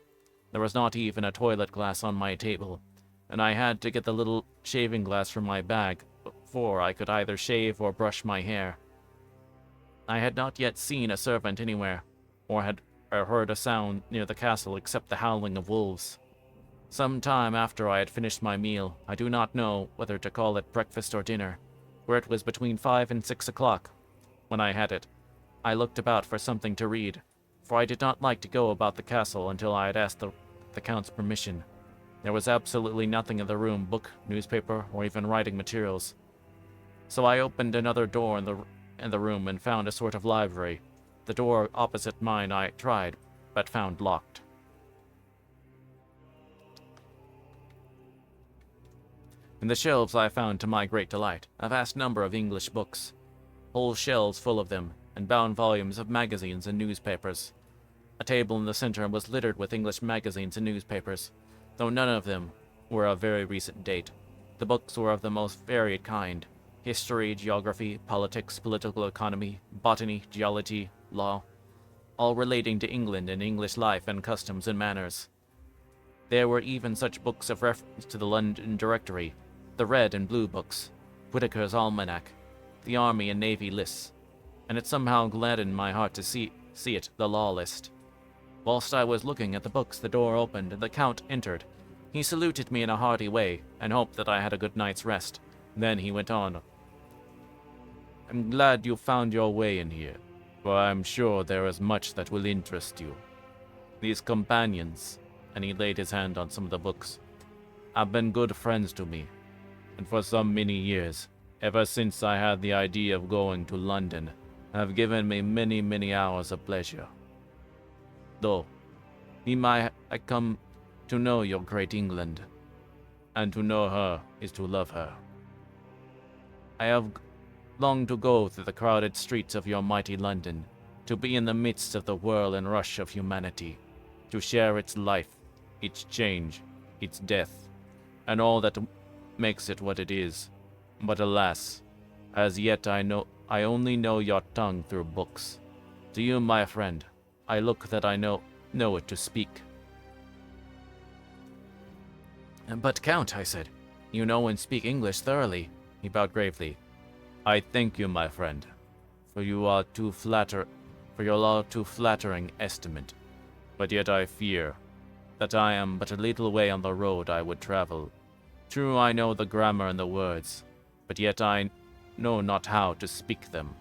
[SPEAKER 1] There was not even a toilet glass on my table, and I had to get the little shaving glass from my bag before I could either shave or brush my hair. I had not yet seen a servant anywhere, or heard a sound near the castle except the howling of wolves. Some time after I had finished my meal, I do not know whether to call it breakfast or dinner, where it was between 5 and 6 o'clock. When I had it, I looked about for something to read, for I did not like to go about the castle until I had asked the Count's permission. There was absolutely nothing in the room, book, newspaper, or even writing materials. So I opened another door in the room and found a sort of library. The door opposite mine I tried, but found locked. In the shelves I found, to my great delight, a vast number of English books, whole shelves full of them, and bound volumes of magazines and newspapers. A table in the center was littered with English magazines and newspapers, though none of them were of very recent date. The books were of the most varied kind: history, geography, politics, political economy, botany, geology, law, all relating to England and English life and customs and manners. There were even such books of reference to the London Directory, the Red and Blue books, Whitaker's Almanac, the Army and Navy lists, and it somehow gladdened my heart to see it, the law list. Whilst I was looking at the books, the door opened, and the Count entered. He saluted me in a hearty way, and hoped that I had a good night's rest. Then he went on. "I'm glad you found your way in here, for I'm sure there is much that will interest you. These companions," and he laid his hand on some of the books, "have been good friends to me, and for some many years, ever since I had the idea of going to London, have given me many, many hours of pleasure. Though, I come to know your great England, and to know her is to love her. I have longed to go through the crowded streets of your mighty London, to be in the midst of the whirl and rush of humanity, to share its life, its change, its death, and all that makes it what it is. But alas, as yet I only know your tongue through books. To you, my friend, I look that I know it to speak." "But, Count," I said, "you know and speak English thoroughly." He bowed gravely. "I thank you, my friend, for your too flattering estimate. But yet I fear that I am but a little way on the road I would travel. True, I know the grammar and the words, but yet I know not how to speak them."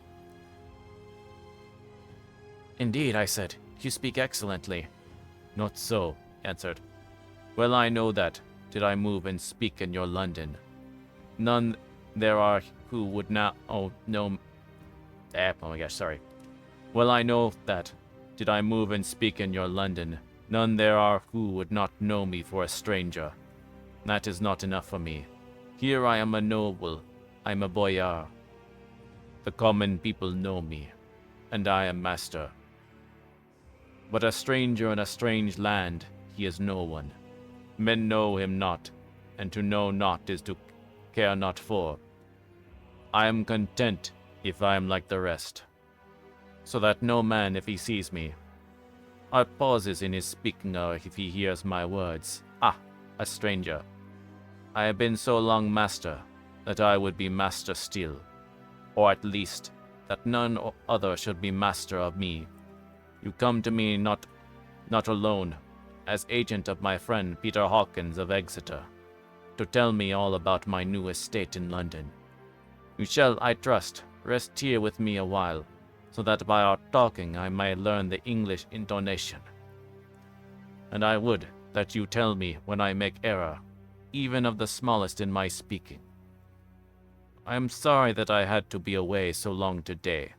[SPEAKER 1] "Indeed," I said, "you speak excellently." "Not so," he answered. "Well I know that, did I move and speak in your London, none there are who would not know. Well I know that, did I move and speak in your London, none there are who would not know me for a stranger. That is not enough for me. Here I am a noble, I am a boyar. The common people know me, and I am master. But a stranger in a strange land, he is no one. Men know him not, and to know not is to care not for. I am content if I am like the rest, so that no man, if he sees me, or pauses in his speaking, or if he hears my words, 'Ah, a stranger.' I have been so long master that I would be master still, or at least that none other should be master of me. You come to me not alone, as agent of my friend Peter Hawkins of Exeter, to tell me all about my new estate in London. You shall, I trust, rest here with me a while, so that by our talking I may learn the English intonation. And I would that you tell me when I make error, even of the smallest in my speaking. I am sorry that I had to be away so long today,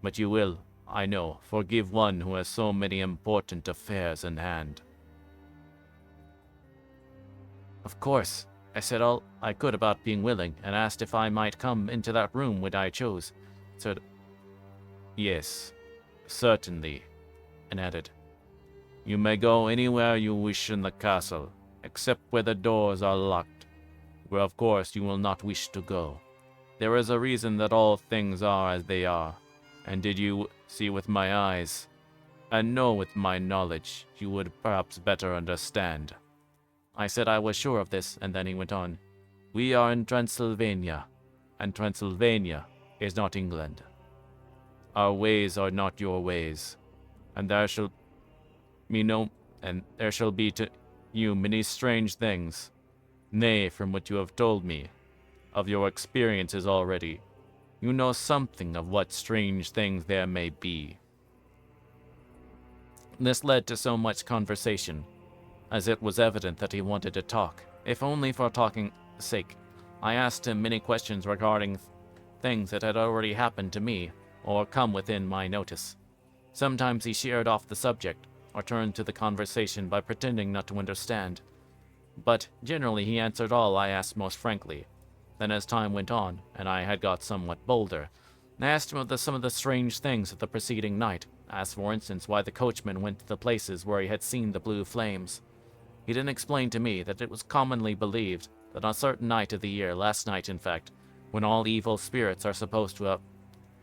[SPEAKER 1] but you will, I know, forgive one who has so many important affairs in hand." Of course, I said all I could about being willing, and asked if I might come into that room when I chose. Said, "Yes, certainly," and added, "You may go anywhere you wish in the castle, except where the doors are locked, where of course you will not wish to go. There is a reason that all things are as they are, and did you see with my eyes, and know with my knowledge, you would perhaps better understand." I said I was sure of this, and then he went on, "We are in Transylvania, and Transylvania is not England. Our ways are not your ways, and there shall be to you many strange things. Nay, from what you have told me, of your experiences already, you know something of what strange things there may be." This led to so much conversation, as it was evident that he wanted to talk, if only for talking's sake. I asked him many questions regarding things that had already happened to me, or come within my notice. Sometimes he sheered off the subject, or turned to the conversation by pretending not to understand. but generally he answered all I asked most frankly. Then as time went on, and I had got somewhat bolder, I asked him of some of the strange things of the preceding night, as for instance why the coachman went to the places where he had seen the blue flames. He then explained to me that it was commonly believed that on a certain night of the year, last night in fact, when all evil spirits are supposed to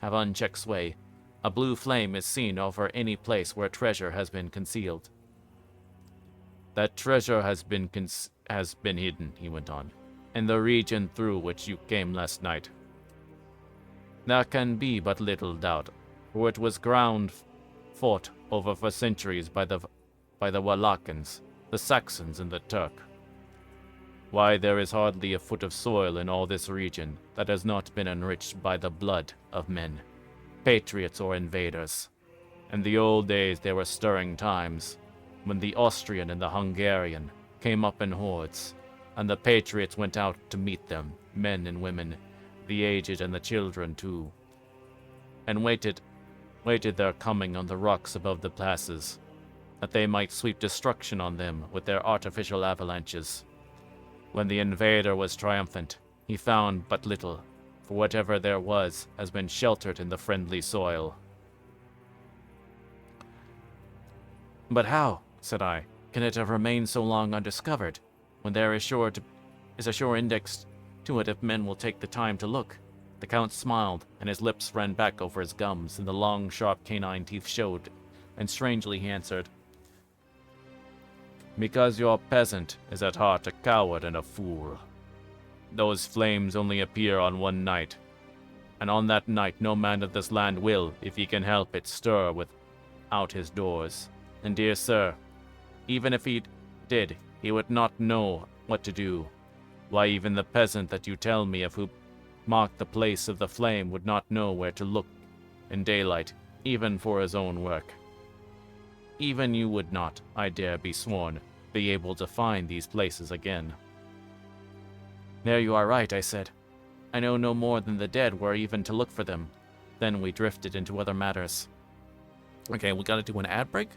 [SPEAKER 1] have unchecked sway, a blue flame is seen over any place where treasure has been concealed. That treasure has been hidden, he went on, in the region through which you came last night. There can be but little doubt, for it was ground fought over for centuries by the Wallachians, the Saxons, and the Turk. Why, there is hardly a foot of soil in all this region that has not been enriched by the blood of men, patriots or invaders. In the old days there were stirring times, when the Austrian and the Hungarian came up in hordes, and the patriots went out to meet them, men and women, the aged and the children too, and waited their coming on the rocks above the passes, that they might sweep destruction on them with their artificial avalanches. When the invader was triumphant, he found but little, for whatever there was has been sheltered in the friendly soil. But how, said I, can it have remained so long undiscovered, when there is a sure index to it if men will take the time to look? The Count smiled, and his lips ran back over his gums, and the long, sharp canine teeth showed, and strangely he answered, Because your peasant is at heart a coward and a fool. Those flames only appear on one night, and on that night no man of this land will, if he can help it, stir without his doors. And dear sir, even if he did, he would not know what to do. Why, even the peasant that you tell me of who marked the place of the flame would not know where to look in daylight, even for his own work. Even you would not, I dare be sworn, be able to find these places again. There you are right, I said. I know no more than the dead where even to look for them. Then we drifted into other matters. Okay, we gotta do an ad break,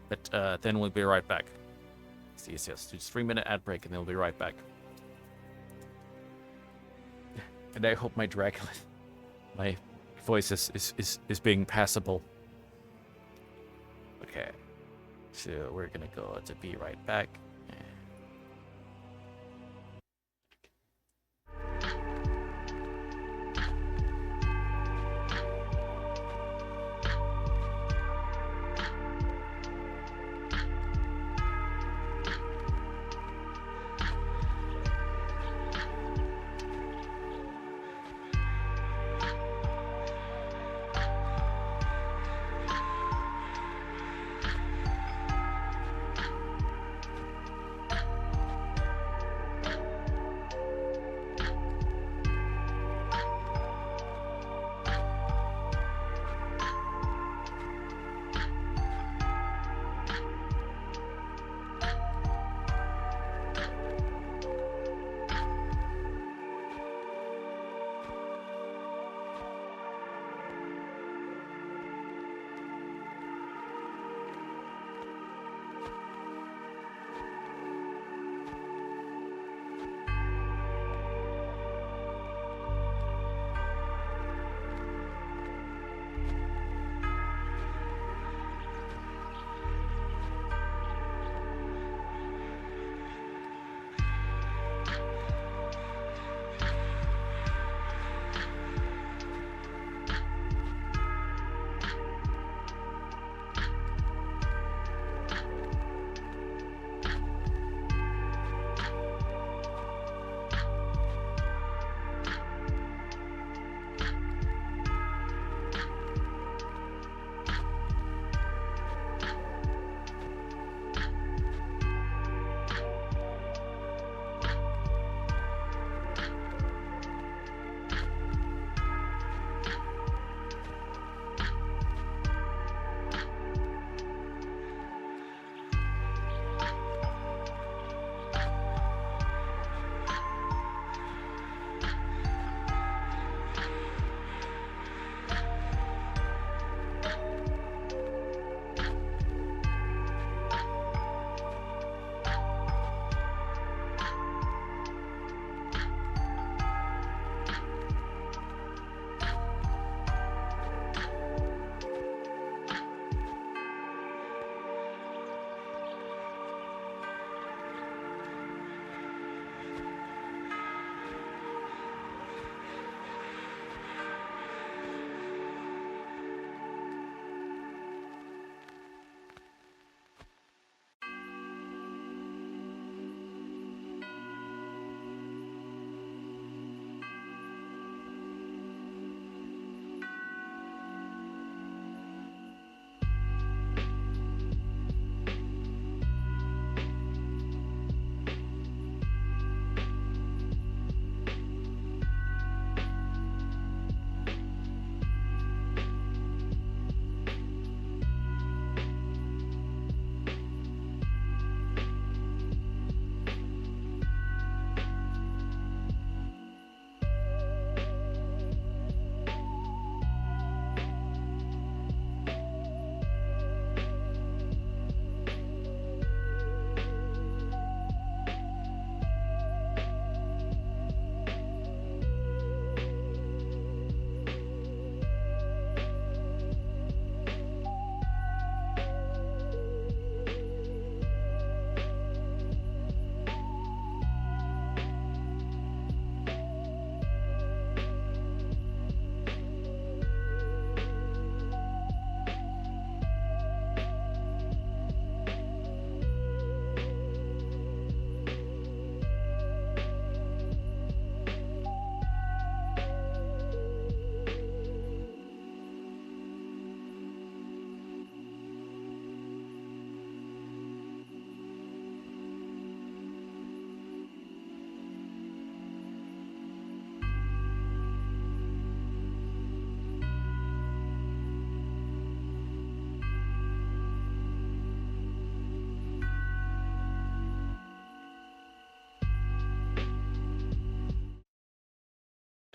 [SPEAKER 1] but then we'll be right back. Yes, just 3-minute ad break and then we'll be right back. And I hope my Dracula, my voice is being passable. Okay, so we're gonna go to be right back.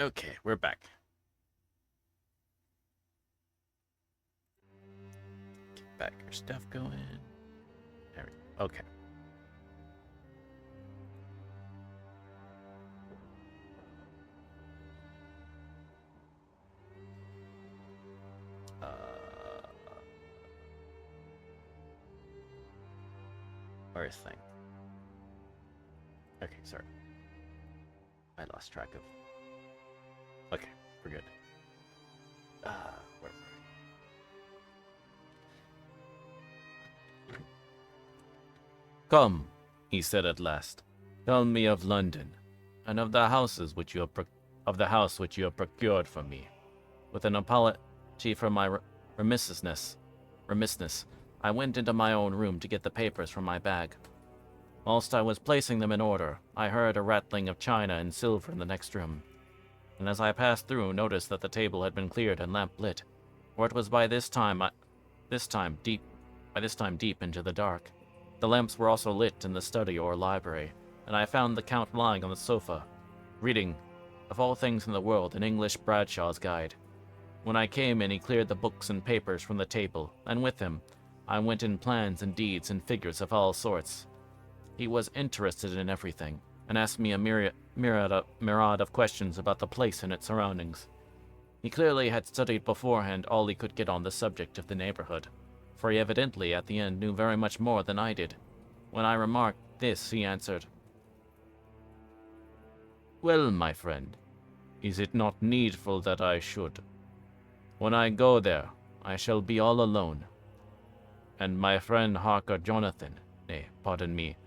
[SPEAKER 1] Okay, we're back. Get back your stuff going. There we go. Okay. Where's thing? Okay, sorry. I lost track of. Okay, we're good. Where were we? Come, he said at last. Tell me of London, and of the houses which you have of the house which you have procured for me. With an apology for my remissness, I went into my own room to get the papers from my bag. Whilst I was placing them in order, I heard a rattling of china and silver in the next room, and as I passed through, noticed that the table had been cleared and lamp lit, for it was by this time deep into the dark. The lamps were also lit in the study or library, and I found the Count lying on the sofa, reading, of all things in the world, an English Bradshaw's Guide. When I came in, he cleared the books and papers from the table, and with him, I went in plans and deeds and figures of all sorts. He was interested in everything, and asked me a myriad of questions about the place and its surroundings. He clearly had studied beforehand all he could get on the subject of the neighborhood, for he evidently at the end knew very much more than I did. When I remarked this, he answered, "Well, my friend, is it not needful that I should? When I go there, I shall be all alone. And my friend Harker Jonathan, pardon me,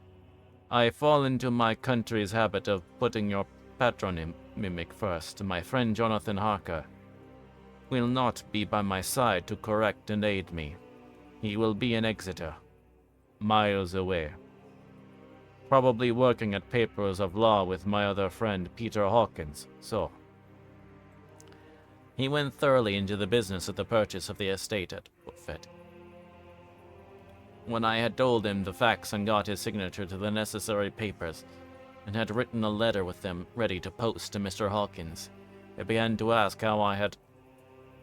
[SPEAKER 1] I fall into my country's habit of putting your patronymic first. My friend Jonathan Harker will not be by my side to correct and aid me. He will be in Exeter, miles away, probably working at papers of law with my other friend Peter Hawkins, so." He went thoroughly into the business of the purchase of the estate at Woodford. When I had told him the facts and got his signature to the necessary papers, and had written a letter with them ready to post to Mr. Hawkins, he began to ask how I had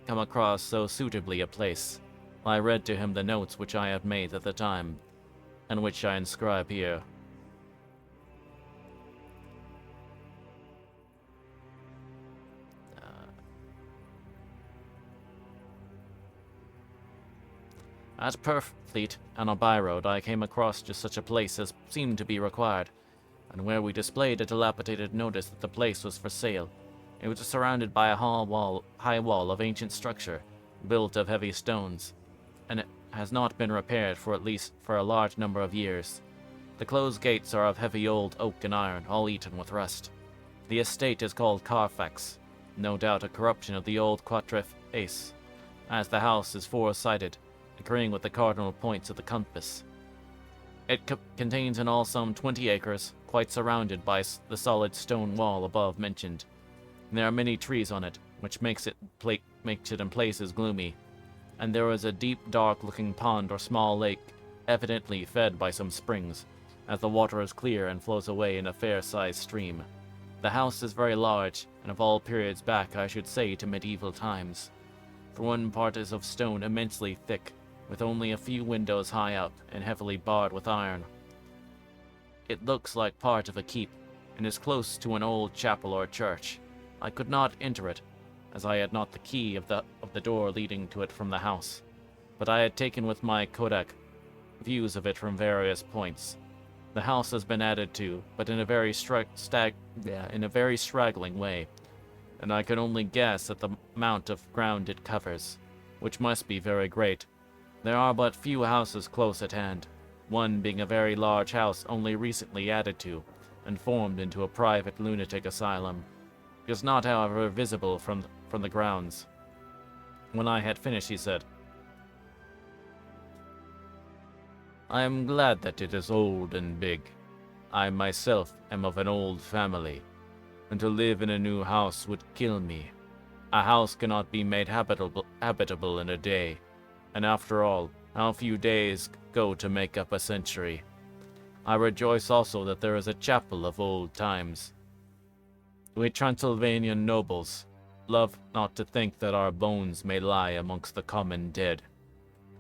[SPEAKER 1] come across so suitably a place. I read to him the notes which I had made at the time, and which I inscribe here. At Purfleet, on a byroad, I came across just such a place as seemed to be required, and where we displayed a dilapidated notice that the place was for sale. It was surrounded by a high wall of ancient structure, built of heavy stones, and it has not been repaired for at least a large number of years. The closed gates are of heavy old oak and iron, all eaten with rust. The estate is called Carfax, no doubt a corruption of the old Quatrefe Ace, as the house is four-sided, agreeing with the cardinal points of the compass. It contains in all some 20 acres, quite surrounded by the solid stone wall above mentioned. And there are many trees on it, which makes it in places gloomy, and there is a deep, dark-looking pond or small lake, evidently fed by some springs, as the water is clear and flows away in a fair-sized stream. The house is very large, and of all periods back, I should say, to medieval times. For one part is of stone immensely thick, with only a few windows high up and heavily barred with iron. It looks like part of a keep, and is close to an old chapel or church. I could not enter it, as I had not the key of the door leading to it from the house, but I had taken with my kodak views of it from various points. The house has been added to, but in a very straggling way, and I can only guess at the amount of ground it covers, which must be very great. There are but few houses close at hand, one being a very large house only recently added to, and formed into a private lunatic asylum. It is not, however, visible from the grounds. When I had finished, he said, "I am glad that it is old and big. I myself am of an old family, and to live in a new house would kill me. A house cannot be made habitable in a day, and after all, how few days go to make up a century. I rejoice also that there is a chapel of old times. We Transylvanian nobles love not to think that our bones may lie amongst the common dead.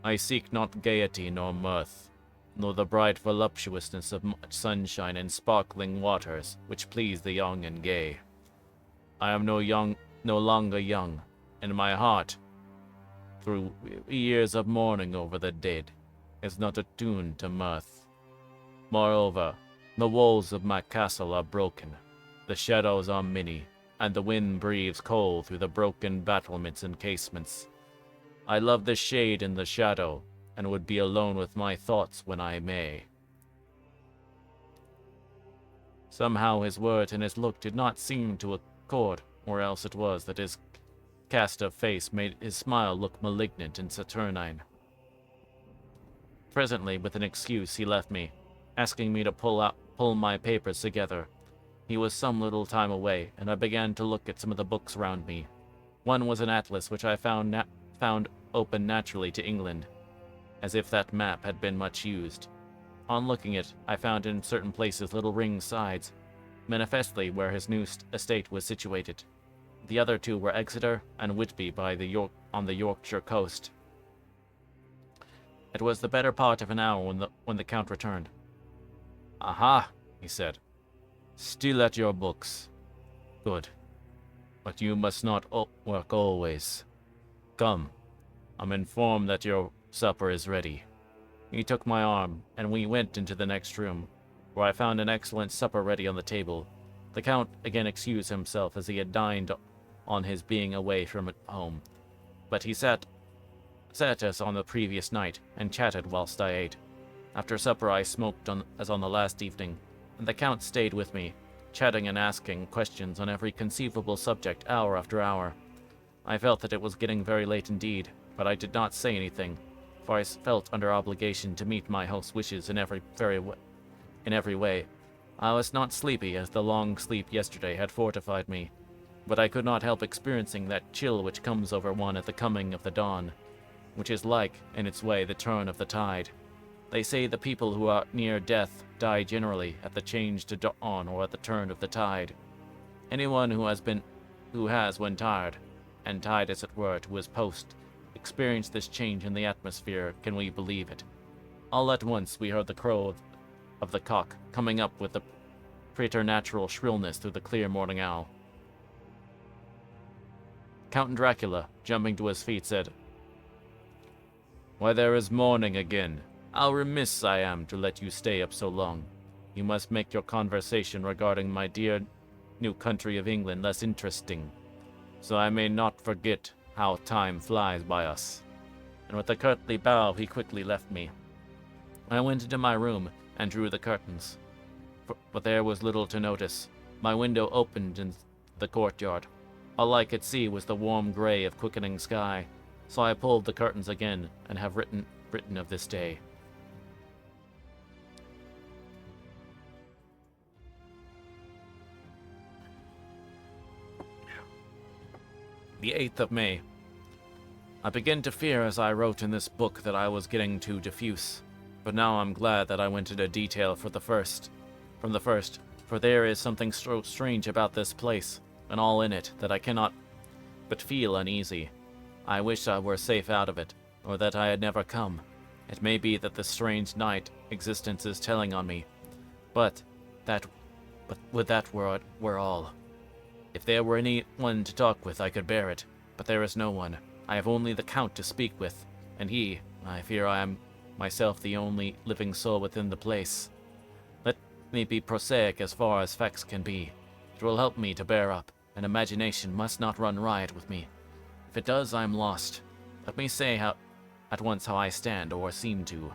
[SPEAKER 1] I seek not gaiety nor mirth, nor the bright voluptuousness of much sunshine and sparkling waters, which please the young and gay. I am no longer young, and my heart, through years of mourning over the dead, is not attuned to mirth. Moreover, the walls of my castle are broken, the shadows are many, and the wind breathes cold through the broken battlements and casements. I love the shade and the shadow, and would be alone with my thoughts when I may. Somehow his words and his look did not seem to accord, or else it was that his cast of face made his smile look malignant and saturnine. Presently, with an excuse, he left me, asking me to pull my papers together. He was some little time away, and I began to look at some of the books around me. One was an atlas which I found open naturally to England, as if that map had been much used. On looking at it, I found in certain places little ring sides, manifestly where his new estate was situated. The other two were Exeter and Whitby on the Yorkshire coast. It was the better part of an hour when the Count returned. "Aha," he said. "Still at your books. Good. But you must not work always. Come, I'm informed that your supper is ready." He took my arm, and we went into the next room, where I found an excellent supper ready on the table. The Count again excused himself, as he had dined on his being away from home, but he sat as on the previous night, and chatted whilst I ate. After supper I smoked as on the last evening, and the Count stayed with me, chatting and asking questions on every conceivable subject hour after hour. I felt that it was getting very late indeed, but I did not say anything, for I felt under obligation to meet my host's wishes in every way. I was not sleepy, as the long sleep yesterday had fortified me, but I could not help experiencing that chill which comes over one at the coming of the dawn, which is like, in its way, the turn of the tide. They say the people who are near death die generally at the change to dawn or at the turn of the tide. Anyone who has, when tired, and tied as it were to his post, experienced this change in the atmosphere, can we believe it? All at once we heard the crow of the cock coming up with a preternatural shrillness through the clear morning hour. Count Dracula, jumping to his feet, said, "Why, there is morning again. How remiss I am to let you stay up so long. You must make your conversation regarding my dear new country of England less interesting, so I may not forget how time flies by us." And with a courtly bow he quickly left me. I went into my room and drew the curtains, but there was little to notice. My window opened in the courtyard. All I could see was the warm gray of quickening sky, so I pulled the curtains again and have written of this day. The 8th of May. I begin to fear as I wrote in this book that I was getting too diffuse, but now I'm glad that I went into detail from the first, for there is something so strange about this place, and all in it, that I cannot but feel uneasy. I wish I were safe out of it, or that I had never come. It may be that this strange night existence is telling on me, but would that were all. If there were any one to talk with, I could bear it, but there is no one. I have only the Count to speak with, and I fear I am myself the only living soul within the place. Let me be prosaic as far as facts can be. It will help me to bear up, and imagination must not run riot with me. If it does, I am lost. Let me say at once how I stand, or seem to.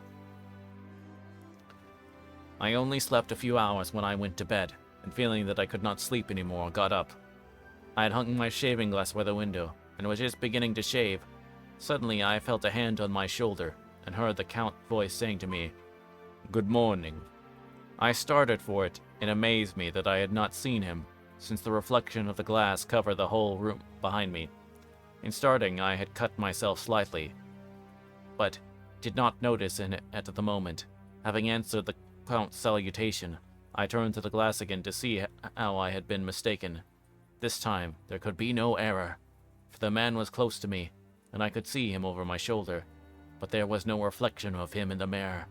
[SPEAKER 1] I only slept a few hours when I went to bed, and feeling that I could not sleep anymore, got up. I had hung my shaving glass by the window, and was just beginning to shave. Suddenly I felt a hand on my shoulder, and heard the Count's voice saying to me, "Good morning." I started for it, and amazed me that I had not seen him, since the reflection of the glass covered the whole room behind me. In starting, I had cut myself slightly, but did not notice it at the moment. Having answered the Count's salutation, I turned to the glass again to see how I had been mistaken. This time, there could be no error, for the man was close to me, and I could see him over my shoulder, but there was no reflection of him in the mirror.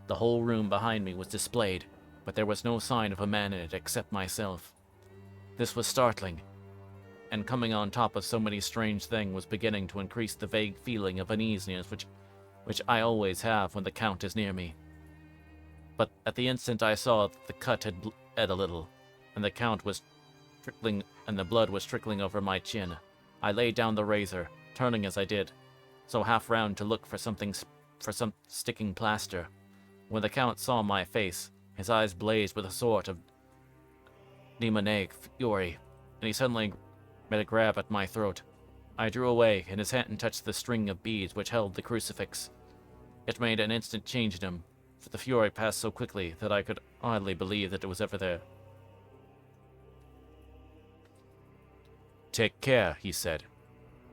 [SPEAKER 1] The whole room behind me was displayed, but there was no sign of a man in it except myself. This was startling, and coming on top of so many strange things was beginning to increase the vague feeling of uneasiness which I always have when the Count is near me. But at the instant I saw that the cut had bled a little, and the Count was trickling, and the blood was trickling over my chin, I laid down the razor, turning as I did, so half round to look for some sticking plaster. When the Count saw my face, his eyes blazed with a sort of demoniac fury, and he suddenly made a grab at my throat. I drew away, and his hand touched the string of beads which held the crucifix. It made an instant change in him, for the fury passed so quickly that I could hardly believe that it was ever there. "Take care," he said.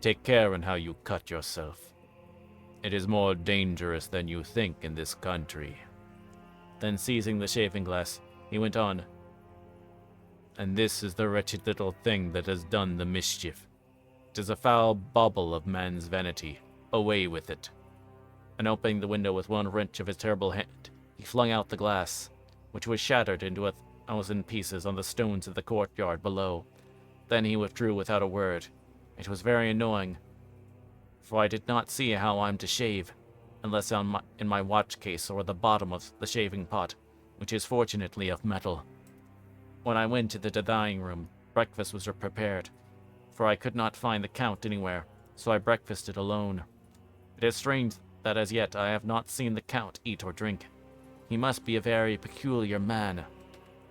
[SPEAKER 1] "Take care in how you cut yourself. It is more dangerous than you think in this country." Then seizing the shaving glass, he went on, "And this is the wretched little thing that has done the mischief. 'Tis a foul bauble of man's vanity. Away with it." And opening the window with one wrench of his terrible hand, he flung out the glass, which was shattered into 1,000 pieces on the stones of the courtyard below. Then he withdrew without a word. It was very annoying, for I did not see how I'm to shave, unless in my watch case or at the bottom of the shaving pot, which is fortunately of metal. When I went to the dining room, breakfast was prepared, for I could not find the Count anywhere, so I breakfasted alone. It is strange that as yet I have not seen the Count eat or drink. He must be a very peculiar man.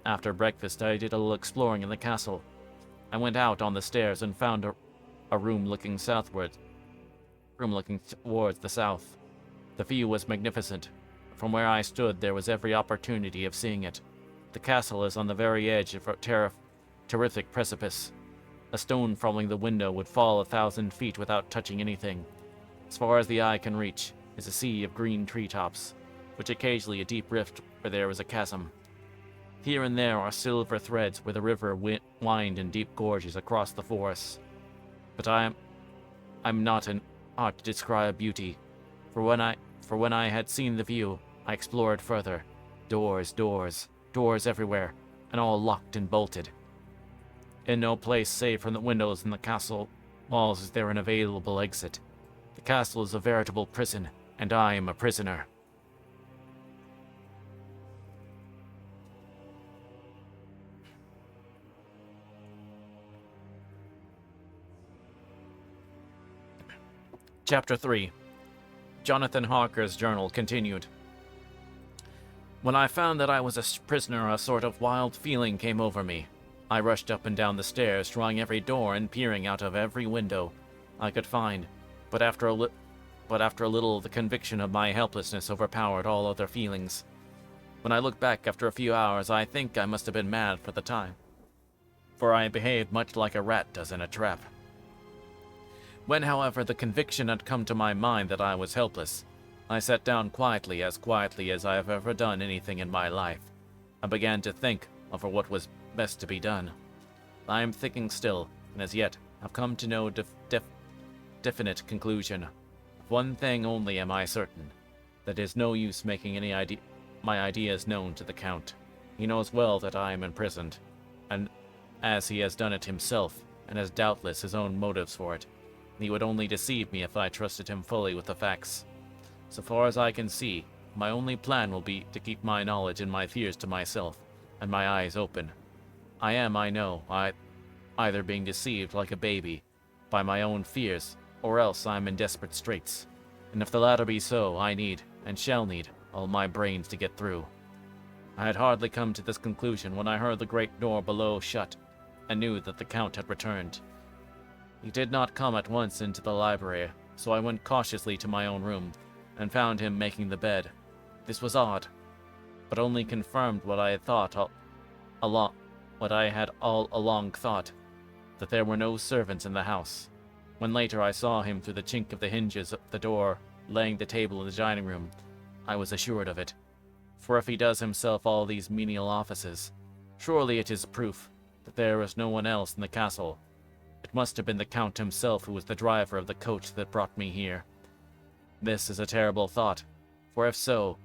[SPEAKER 1] After breakfast I did a little exploring in the castle. I went out on the stairs and found a room looking towards the south. The view was magnificent. From where I stood there was every opportunity of seeing it. The castle is on the very edge of a terrific precipice. A stone from the window would fall 1,000 feet without touching anything. As far as the eye can reach is a sea of green treetops, which occasionally a deep rift where there is a chasm. Here and there are silver threads where the river wind in deep gorges across the forests. But I'm not an art to describe beauty, for when I had seen the view, I explored further. Doors everywhere, and all locked and bolted. In no place save from the windows in the castle walls is there an available exit. The castle is a veritable prison, and I am a prisoner. Chapter 3. Jonathan Harker's journal continued. When I found that I was a prisoner, a sort of wild feeling came over me. I rushed up and down the stairs, trying every door and peering out of every window I could find, but after a little the conviction of my helplessness overpowered all other feelings. When I look back after a few hours, I think I must have been mad for the time, for I behaved much like a rat does in a trap. When, however, the conviction had come to my mind that I was helpless, I sat down quietly as I have ever done anything in my life. I began to think over what was best to be done. I am thinking still, and as yet have come to no definite conclusion. Of one thing only am I certain, that it is no use making my ideas known to the Count. He knows well that I am imprisoned, and as he has done it himself, and has doubtless his own motives for it, he would only deceive me if I trusted him fully with the facts. So far as I can see, my only plan will be to keep my knowledge and my fears to myself, and my eyes open. I am, I know, either being deceived like a baby by my own fears, or else I am in desperate straits. And if the latter be so, I need, and shall need, all my brains to get through. I had hardly come to this conclusion when I heard the great door below shut, and knew that the Count had returned. He did not come at once into the library, so I went cautiously to my own room, and found him making the bed. This was odd, but only confirmed what I had all along thought, that there were no servants in the house. When later I saw him through the chink of the hinges of the door, laying the table in the dining room, I was assured of it. For if he does himself all these menial offices, surely it is proof that there is no one else in the castle. It must have been the Count himself who was the driver of the coach that brought me here. This is a terrible thought, for if so,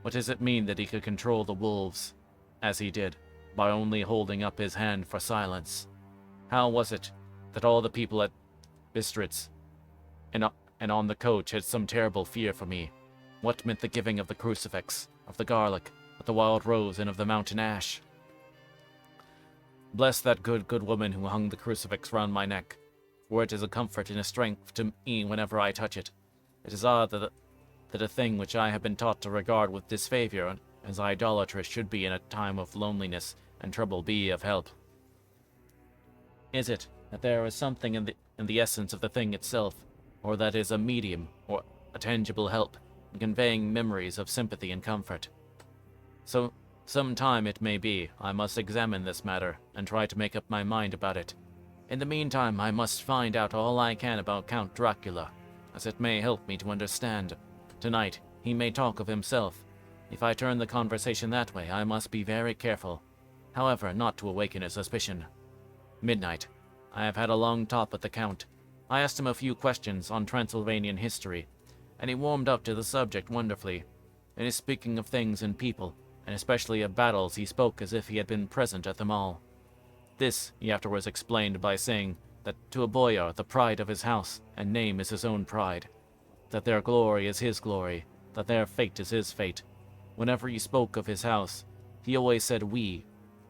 [SPEAKER 1] what does it mean that he could control the wolves, as he did, by only holding up his hand for silence? How was it that all the people at Bistritz and on the coach had some terrible fear for me? What meant the giving of the crucifix, of the garlic, of the wild rose, and of the mountain ash? Bless that good woman who hung the crucifix round my neck, for it is a comfort and a strength to me whenever I touch it. It is odd that a thing which I have been taught to regard with disfavor as idolatrous should be in a time of loneliness and trouble be of help. Is it that there is something in the essence of the thing itself, or that is a medium, or a tangible help, in conveying memories of sympathy and comfort? So, some time it may be, I must examine this matter, and try to make up my mind about it. In the meantime, I must find out all I can about Count Dracula, as it may help me to understand. Tonight, he may talk of himself. If I turn the conversation that way, I must be very careful. However, not to awaken a suspicion. Midnight. I have had a long talk with the Count. I asked him a few questions on Transylvanian history, and he warmed up to the subject wonderfully. In his speaking of things and people, and especially of battles, he spoke as if he had been present at them all. This he afterwards explained by saying that to a boyar the pride of his house and name is his own pride, that their glory is his glory, that their fate is his fate. Whenever he spoke of his house, he always said we,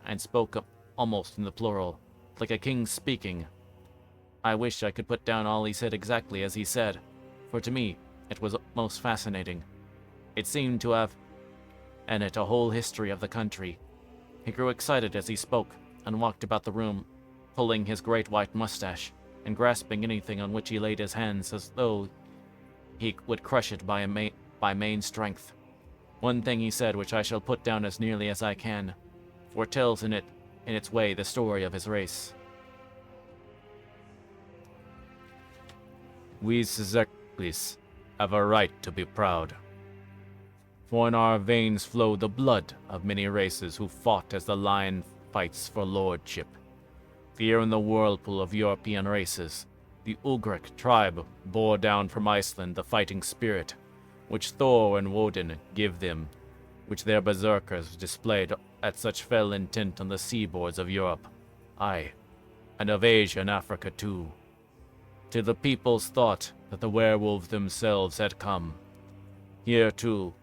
[SPEAKER 1] and spoke almost in the plural, like a king speaking. I wish I could put down all he said exactly as he said, for to me it was most fascinating. It seemed to have in it a whole history of the country. He grew excited as he spoke, and walked about the room, pulling his great white mustache, and grasping anything on which he laid his hands as though he would crush it by main strength. One thing he said which I shall put down as nearly as I can, for it tells in its way the story of his race. We Szeklis have a right to be proud, for in our veins flow the blood of many races who fought as the lion fights for lordship. Here in the whirlpool of European races, the Ugric tribe bore down from Iceland the fighting spirit, which Thor and Woden give them, which their berserkers displayed at such fell intent on the seaboards of Europe, aye, and of Asia and Africa too, till the peoples thought that the werewolves themselves had come. Here too,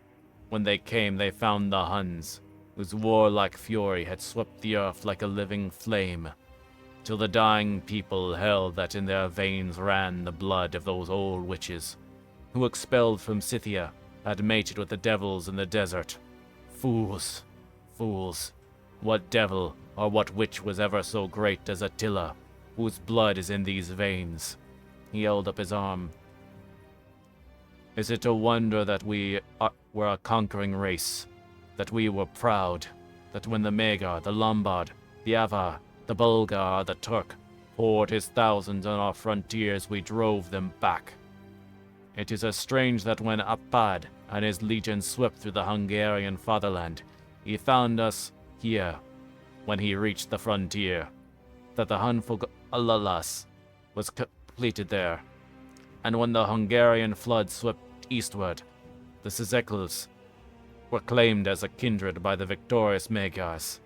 [SPEAKER 1] when they came, they found the Huns, whose warlike fury had swept the earth like a living flame, till the dying people held that in their veins ran the blood of those old witches, who expelled from Scythia had mated with the devils in the desert. Fools, fools, what devil or what witch was ever so great as Attila, whose blood is in these veins? He held up his arm. Is it a wonder that we were a conquering race, that we were proud, that when the Magyar, the Lombard, the Avar, the Bulgar, the Turk poured his thousands on our frontiers, we drove them back? It is as strange that when Apad and his legions swept through the Hungarian fatherland, he found us here when he reached the frontier, that the Hunfugalalas was completed there, and when the Hungarian flood swept eastward, the Szekels were claimed as a kindred by the victorious Magyars,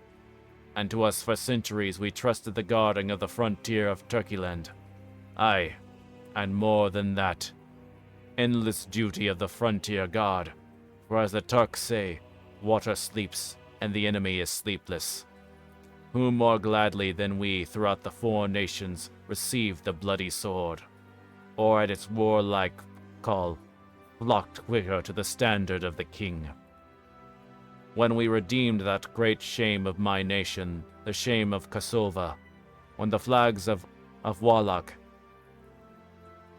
[SPEAKER 1] and to us for centuries we trusted the guarding of the frontier of Turkeyland. Aye, and more than that, endless duty of the frontier guard, for as the Turks say, water sleeps, and the enemy is sleepless. Who more gladly than we throughout the four nations received the bloody sword, or at its warlike call, flocked quicker to the standard of the king? When we redeemed that great shame of my nation, the shame of Kosovo, when the flags of Wallach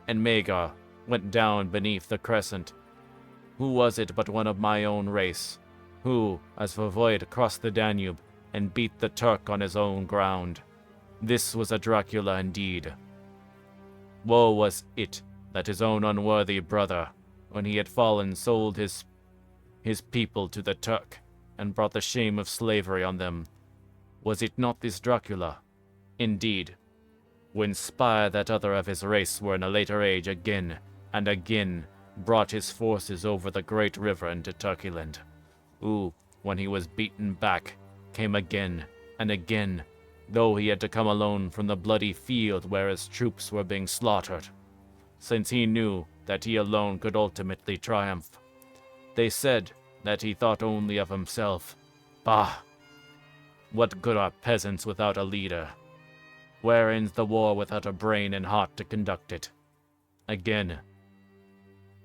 [SPEAKER 1] and Magyar went down beneath the crescent, who was it but one of my own race, who, as Voivod, crossed the Danube and beat the Turk on his own ground? This was a Dracula indeed. Woe was it that his own unworthy brother, when he had fallen, sold his people to the Turk, and brought the shame of slavery on them. Was it not this Dracula, indeed, who inspired that other of his race were in a later age again and again brought his forces over the great river into Turkeyland, who, when he was beaten back, came again and again, though he had to come alone from the bloody field where his troops were being slaughtered, since he knew that he alone could ultimately triumph. They said that he thought only of himself. Bah! What good are peasants without a leader? Where ends the war without a brain and heart to conduct it? Again,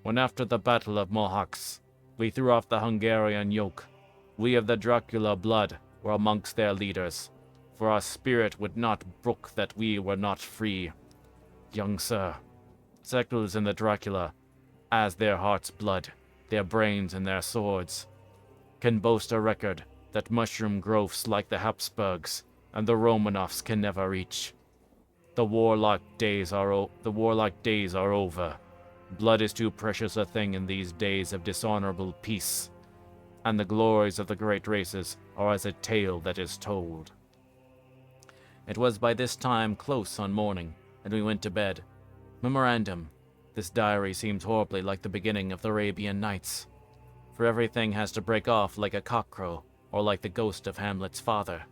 [SPEAKER 1] when after the Battle of Mohacs, we threw off the Hungarian yoke, we of the Dracula blood were amongst their leaders, for our spirit would not brook that we were not free. Young sir, sectors in the Dracula, as their heart's blood, their brains and their swords, can boast a record that mushroom growths like the Habsburgs and the Romanovs can never reach. The warlike days are over. Blood is too precious a thing in these days of dishonorable peace, and the glories of the great races are as a tale that is told. It was by this time close on morning, and we went to bed. Memorandum: this diary seems horribly like the beginning of the Arabian Nights, for everything has to break off like a cockcrow, or like the ghost of Hamlet's father.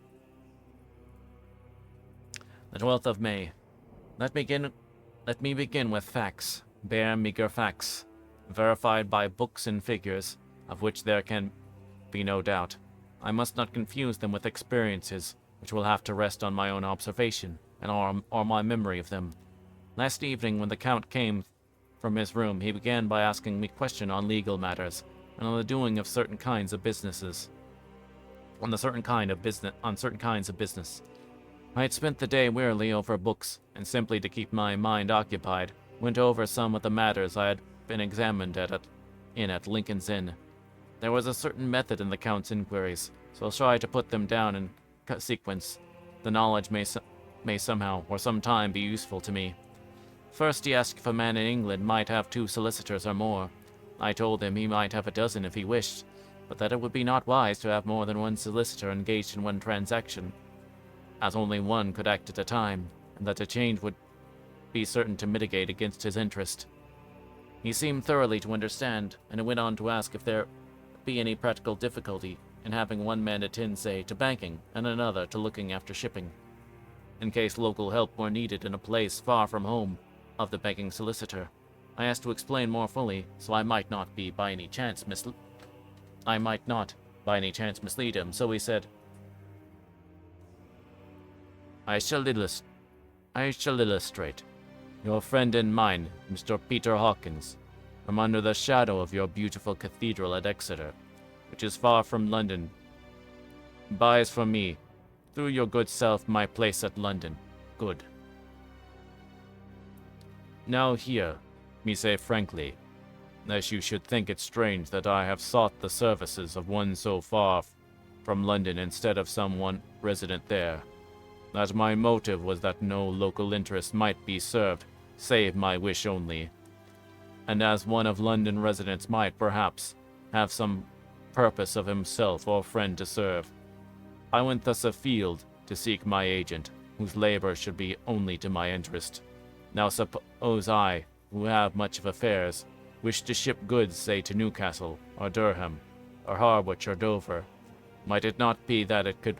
[SPEAKER 1] The 12th of May. Let me begin with facts, bare meager facts, verified by books and figures, of which there can be no doubt. I must not confuse them with experiences, which will have to rest on my own observation, and or my memory of them. Last evening, when the Count came from his room, he began by asking me questions on legal matters, and on the doing of certain kinds of businesses. On certain kinds of business. I had spent the day wearily over books, and simply to keep my mind occupied, went over some of the matters I had been examined at Lincoln's Inn. There was a certain method in the Count's inquiries, so I'll try to put them down in sequence. The knowledge may somehow or sometime be useful to me. First, he asked if a man in England might have 2 solicitors or more. I told him he might have a dozen if he wished, but that it would be not wise to have more than one solicitor engaged in one transaction, as only one could act at a time, and that a change would be certain to mitigate against his interest. He seemed thoroughly to understand, and went on to ask if there be any practical difficulty in having one man attend, say, to banking, and another to looking after shipping, in case local help were needed in a place far from home of the banking solicitor. I asked to explain more fully, so I might not by any chance mislead him, so he said, I shall illustrate. Your friend and mine, Mr. Peter Hawkins, from under the shadow of your beautiful cathedral at Exeter, which is far from London, buys from me, through your good self, my place at London. Good. Now hear me say frankly, lest you should think it strange that I have sought the services of one so far from London instead of someone resident there, that my motive was that no local interest might be served, save my wish only, and as one of London residents might, perhaps, have some purpose of himself or friend to serve. I went thus afield to seek my agent, whose labor should be only to my interest. Now suppose I, who have much of affairs, wish to ship goods, say, to Newcastle, or Durham, or Harwich, or Dover, might it not be that it could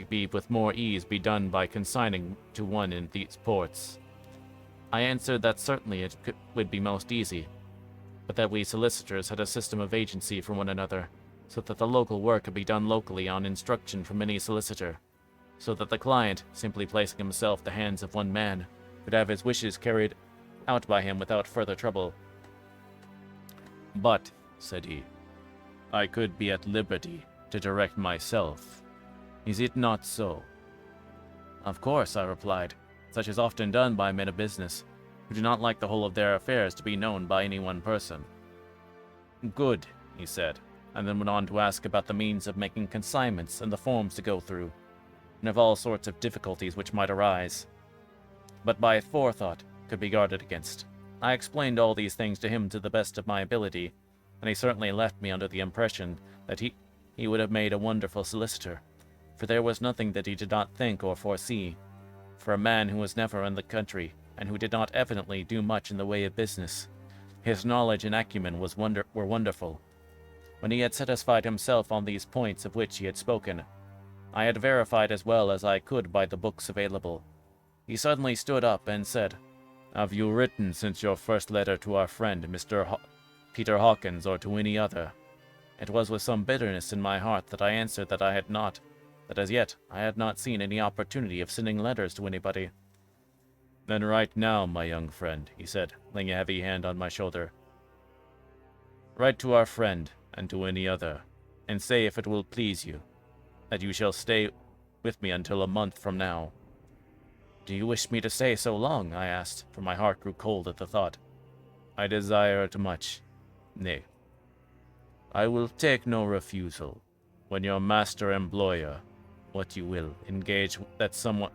[SPEAKER 1] be with more ease be done by consigning to one in these ports? I answered that certainly it would be most easy, but that we solicitors had a system of agency for one another, so that the local work could be done locally on instruction from any solicitor, so that the client, simply placing himself in the hands of one man, could have his wishes carried out by him without further trouble. But, said he, I could be at liberty to direct myself. Is it not so? Of course, I replied. Such is often done by men of business, who do not like the whole of their affairs to be known by any one person. Good, he said, and then went on to ask about the means of making consignments and the forms to go through, and of all sorts of difficulties which might arise, but by forethought could be guarded against. I explained all these things to him to the best of my ability, and he certainly left me under the impression that he would have made a wonderful solicitor, for there was nothing that he did not think or foresee, for a man who was never in the country, and who did not evidently do much in the way of business. His knowledge and acumen were wonderful. When he had satisfied himself on these points of which he had spoken, I had verified as well as I could by the books available. He suddenly stood up and said, "Have you written since your first letter to our friend, Peter Hawkins, or to any other?" It was with some bitterness in my heart that I answered that I had not, that as yet I had not seen any opportunity of sending letters to anybody. "Then write now, my young friend," he said, laying a heavy hand on my shoulder. "Write to our friend, and to any other, and say, if it will please you, that you shall stay with me until a month from now." "Do you wish me to stay so long?" I asked, for my heart grew cold at the thought. "I desire it much. Nay, I will take no refusal. When your master-employer, what you will, engage that someone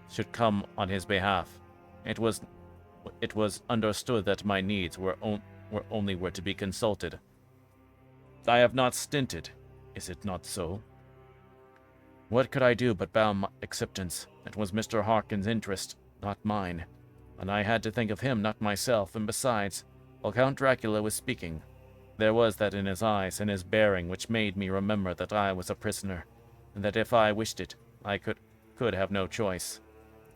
[SPEAKER 1] should come on his behalf, it was understood that my needs were to be consulted. I have not stinted, is it not so?" What could I do but bow my acceptance? It was Mr. Harkin's interest, not mine, and I had to think of him, not myself, and besides, while Count Dracula was speaking, there was that in his eyes and his bearing which made me remember that I was a prisoner, and that if I wished it, I could have no choice.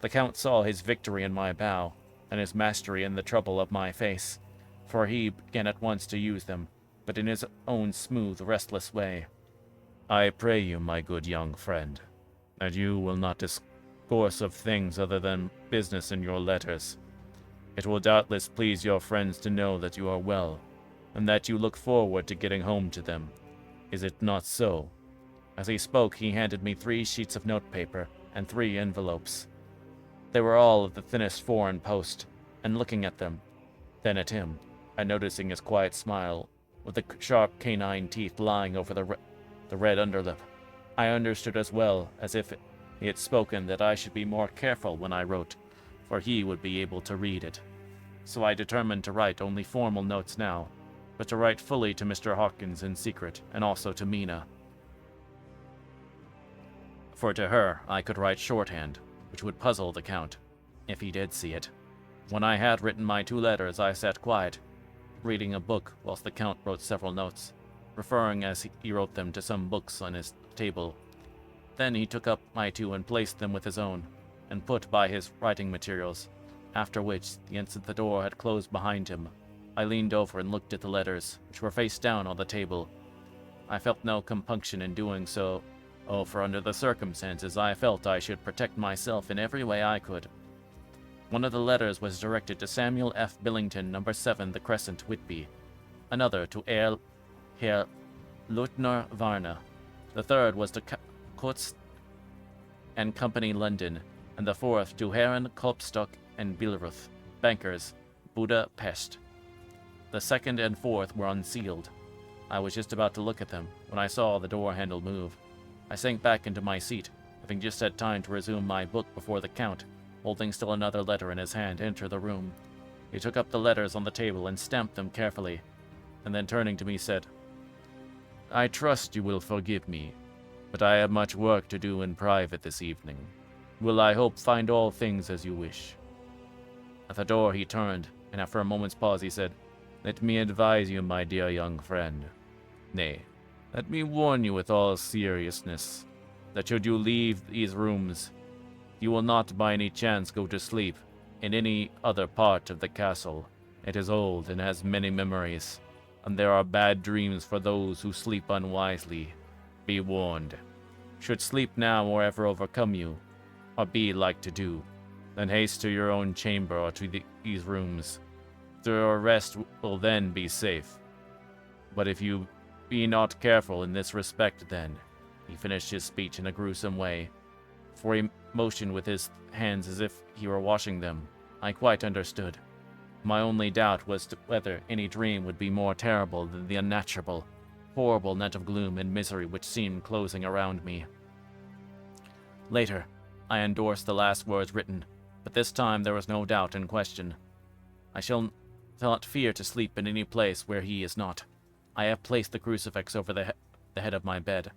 [SPEAKER 1] The Count saw his victory in my bow, and his mastery in the trouble of my face, for he began at once to use them, but in his own smooth, restless way. "I pray you, my good young friend, that you will not discourse of things other than business in your letters. It will doubtless please your friends to know that you are well, and that you look forward to getting home to them. Is it not so?" As he spoke, he handed me 3 sheets of notepaper and 3 envelopes. They were all of the thinnest foreign post, and looking at them, then at him, and noticing his quiet smile, with the sharp canine teeth lying over the red underlip, I understood as well as if he had spoken that I should be more careful when I wrote, for he would be able to read it. So I determined to write only formal notes now, but to write fully to Mr. Hawkins in secret, and also to Mina. For to her I could write shorthand, which would puzzle the Count, if he did see it. When I had written my 2 letters, I sat quiet, reading a book whilst the Count wrote several notes, referring as he wrote them to some books on his table. Then he took up my 2 and placed them with his own, and put by his writing materials, after which, the instant the door had closed behind him, I leaned over and looked at the letters, which were face down on the table. I felt no compunction in doing so, for under the circumstances I felt I should protect myself in every way I could. One of the letters was directed to Samuel F. Billington, No. 7, The Crescent, Whitby. Another to Herr Lieutenant Varna. The third was to Kotz and Company, London, and the fourth to Herren, Kolbstock, and Bilruth, bankers, Budapest. The second and fourth were unsealed. I was just about to look at them when I saw the door handle move. I sank back into my seat, having just had time to resume my book before the Count, holding still another letter in his hand, entered the room. He took up the letters on the table and stamped them carefully, and then turning to me said, "I trust you will forgive me, but I have much work to do in private this evening. Will, I hope, find all things as you wish." At the door he turned, and after a moment's pause he said, "Let me advise you, my dear young friend. Nay, let me warn you with all seriousness, that should you leave these rooms, you will not by any chance go to sleep in any other part of the castle. It is old and has many memories, and there are bad dreams for those who sleep unwisely. Be warned. Should sleep now or ever overcome you, or be like to do, then haste to your own chamber or to these rooms. Your rest will then be safe. But if you be not careful in this respect, then," he finished his speech in a gruesome way, for he motioned with his hands as if he were washing them. I quite understood. My only doubt was whether any dream would be more terrible than the unnatural, horrible net of gloom and misery which seemed closing around me. Later, I endorsed the last words written, but this time there was no doubt in question. I shall not fear to sleep in any place where he is not. I have placed the crucifix over the head of my bed.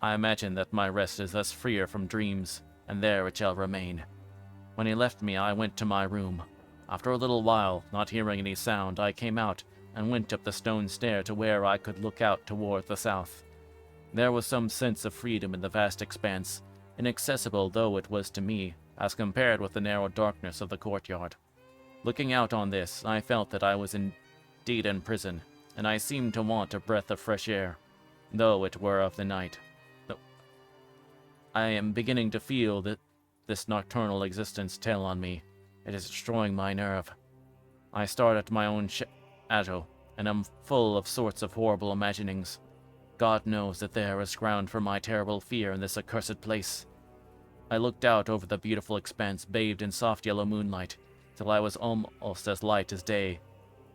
[SPEAKER 1] I imagine that my rest is thus freer from dreams, and there it shall remain. When he left me, I went to my room. After a little while, not hearing any sound, I came out and went up the stone stair to where I could look out toward the south. There was some sense of freedom in the vast expanse, inaccessible though it was to me, as compared with the narrow darkness of the courtyard. Looking out on this, I felt that I was indeed in prison, and I seemed to want a breath of fresh air, though it were of the night. I am beginning to feel that this nocturnal existence tell on me. It is destroying my nerve. I start at my own shadow, and am full of sorts of horrible imaginings. God knows that there is ground for my terrible fear in this accursed place. I looked out over the beautiful expanse bathed in soft yellow moonlight, till I was almost as light as day.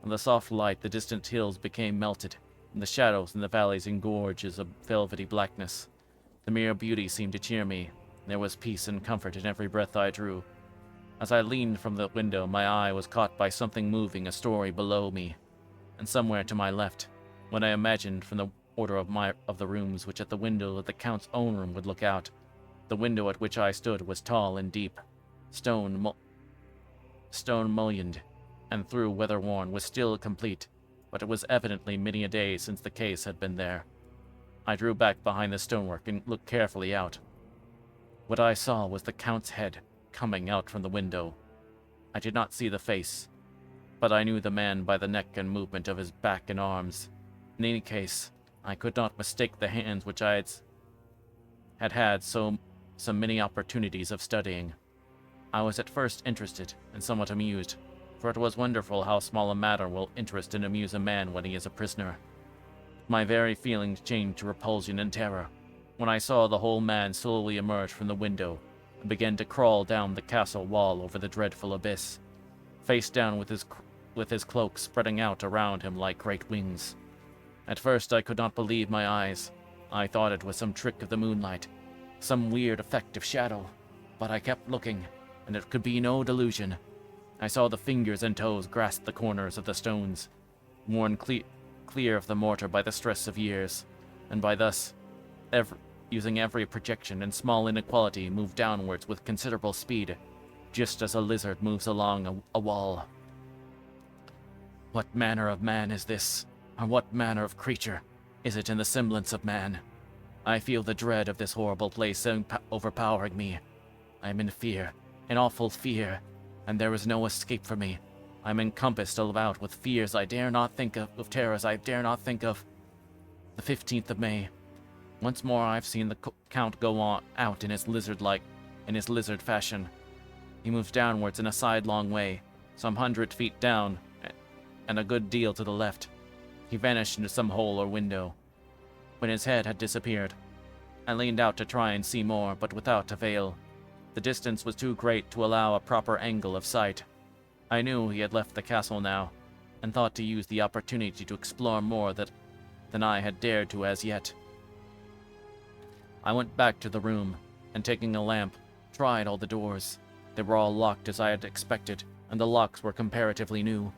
[SPEAKER 1] In the soft light the distant hills became melted, and the shadows in the valleys and gorges of velvety blackness. The mere beauty seemed to cheer me. There was peace and comfort in every breath I drew. As I leaned from the window, my eye was caught by something moving a story below me, and somewhere to my left, when I imagined from the order of the rooms which at the window of the Count's own room would look out. The window at which I stood was tall and deep, stone mullioned, and through weather-worn, was still complete, but it was evidently many a day since the case had been there. I drew back behind the stonework and looked carefully out. What I saw was the Count's head coming out from the window. I did not see the face, but I knew the man by the neck and movement of his back and arms. In any case, I could not mistake the hands which I had so many opportunities of studying. I was at first interested and somewhat amused, for it was wonderful how small a matter will interest and amuse a man when he is a prisoner. My very feelings changed to repulsion and terror when I saw the whole man slowly emerge from the window and begin to crawl down the castle wall over the dreadful abyss, face down with his cloak spreading out around him like great wings. At first I could not believe my eyes. I thought it was some trick of the moonlight, some weird effect of shadow, but I kept looking, and it could be no delusion. I saw the fingers and toes grasp the corners of the stones, worn clear of the mortar by the stress of years, and by thus, using every projection and small inequality, move downwards with considerable speed, just as a lizard moves along a wall. What manner of man is this, or what manner of creature is it in the semblance of man? I feel the dread of this horrible place overpowering me. I am in fear, in awful fear, and there is no escape for me. I am encompassed about with fears I dare not think of, terrors I dare not think of. The 15th of May. Once more I've seen the Count go out in his lizard fashion. He moves downwards in a sidelong way, some 100 feet down, and a good deal to the left. He vanished into some hole or window. When his head had disappeared, I leaned out to try and see more, but without avail. The distance was too great to allow a proper angle of sight. I knew he had left the castle now, and thought to use the opportunity to explore more than I had dared to as yet. I went back to the room, and taking a lamp, tried all the doors. They were all locked as I had expected, and the locks were comparatively new.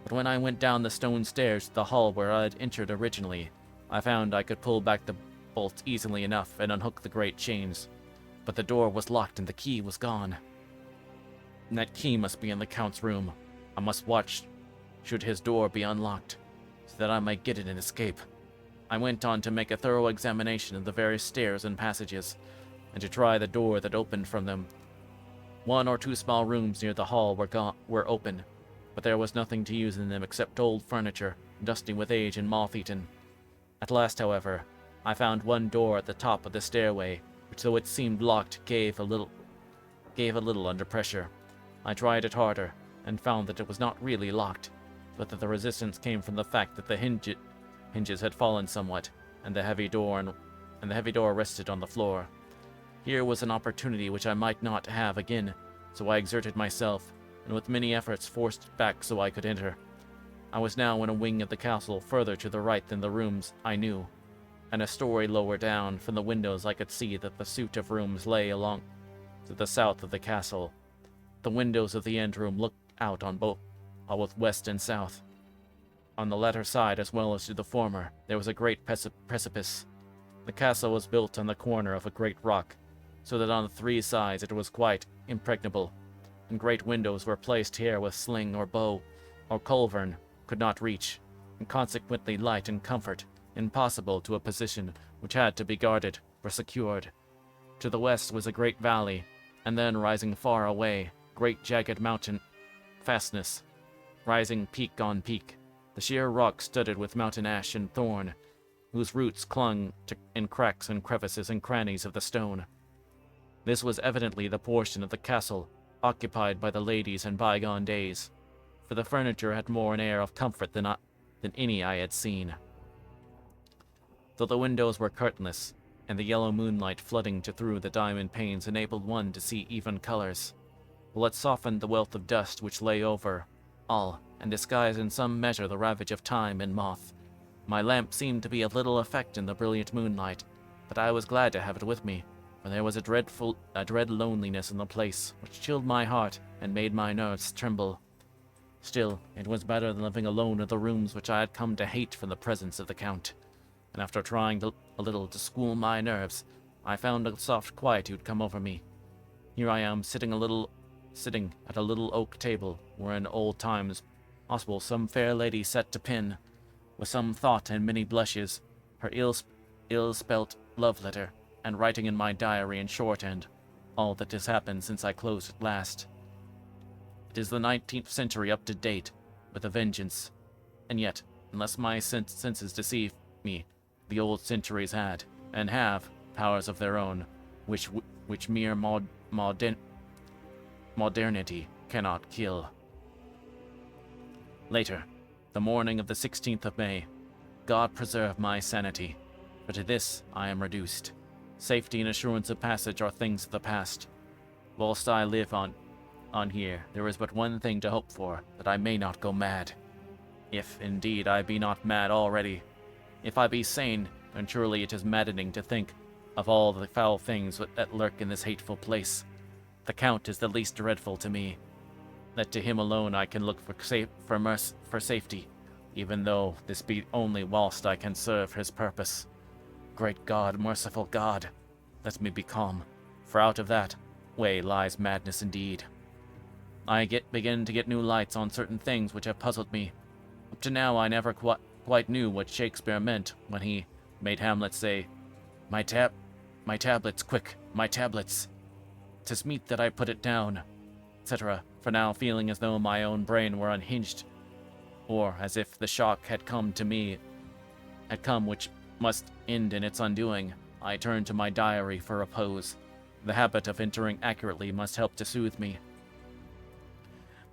[SPEAKER 1] But when I went down the stone stairs to the hall where I had entered originally, I found I could pull back the bolts easily enough and unhook the great chains. But the door was locked and the key was gone. And that key must be in the Count's room. I must watch should his door be unlocked, so that I might get it and escape. I went on to make a thorough examination of the various stairs and passages, and to try the door that opened from them. 1 or 2 small rooms near the hall were open, but there was nothing to use in them except old furniture, dusty with age and moth-eaten. At last, however, I found one door at the top of the stairway, which, though it seemed locked, gave a little under pressure. I tried it harder, and found that it was not really locked, but that the resistance came from the fact that the hinges had fallen somewhat, and the heavy door rested on the floor. Here was an opportunity which I might not have again, so I exerted myself, and with many efforts forced it back so I could enter. I was now in a wing of the castle further to the right than the rooms I knew, and a story lower down from the windows I could see that the suite of rooms lay along to the south of the castle. The windows of the end room looked out on both west and south. On the latter side, as well as to the former, there was a great precipice. The castle was built on the corner of a great rock, so that on the 3 sides it was quite impregnable, and great windows were placed here with sling or bow or culverin could not reach, and consequently light and comfort impossible to a position which had to be guarded or secured. To the west was a great valley, and then rising far away, great jagged mountain fastness, rising peak on peak, the sheer rock studded with mountain ash and thorn, whose roots clung in cracks and crevices and crannies of the stone. This was evidently the portion of the castle occupied by the ladies in bygone days, for the furniture had more an air of comfort than any I had seen. Though the windows were curtainless, and the yellow moonlight flooding through the diamond panes enabled one to see even colors, while it softened the wealth of dust which lay over all, and disguised in some measure the ravage of time and moth, my lamp seemed to be of little effect in the brilliant moonlight, but I was glad to have it with me, for there was a dread loneliness in the place which chilled my heart and made my nerves tremble. Still, it was better than living alone in the rooms which I had come to hate from the presence of the Count, and after trying a little to school my nerves, I found a soft quietude come over me. Here I am, sitting at a little oak table, where in old times possible some fair lady sat to pin, with some thought and many blushes, her ill-spelt love letter, and writing in my diary in shorthand all that has happened since I closed it last. It is the 19th century up to date, with a vengeance, and yet, unless my senses deceive me, the old centuries had, and have, powers of their own, which mere modernity cannot kill. Later, the morning of the 16th of May. God preserve my sanity, for to this I am reduced. Safety and assurance of passage are things of the past. Whilst I live on here, there is but one thing to hope for, that I may not go mad. If, indeed, I be not mad already. If I be sane, then surely it is maddening to think of all the foul things that lurk in this hateful place. The Count is the least dreadful to me, that to him alone I can look for safety, even though this be only whilst I can serve his purpose. Great God, merciful God, let me be calm, for out of that way lies madness indeed. I begin to get new lights on certain things which have puzzled me. Up to now I never quite knew what Shakespeare meant when he made Hamlet say, My tablets, quick, my tablets. 'Tis meet that I put it down, etc., for now feeling as though my own brain were unhinged, or as if the shock had come which must end in its undoing. I turned to my diary for repose. The habit of entering accurately must help to soothe me.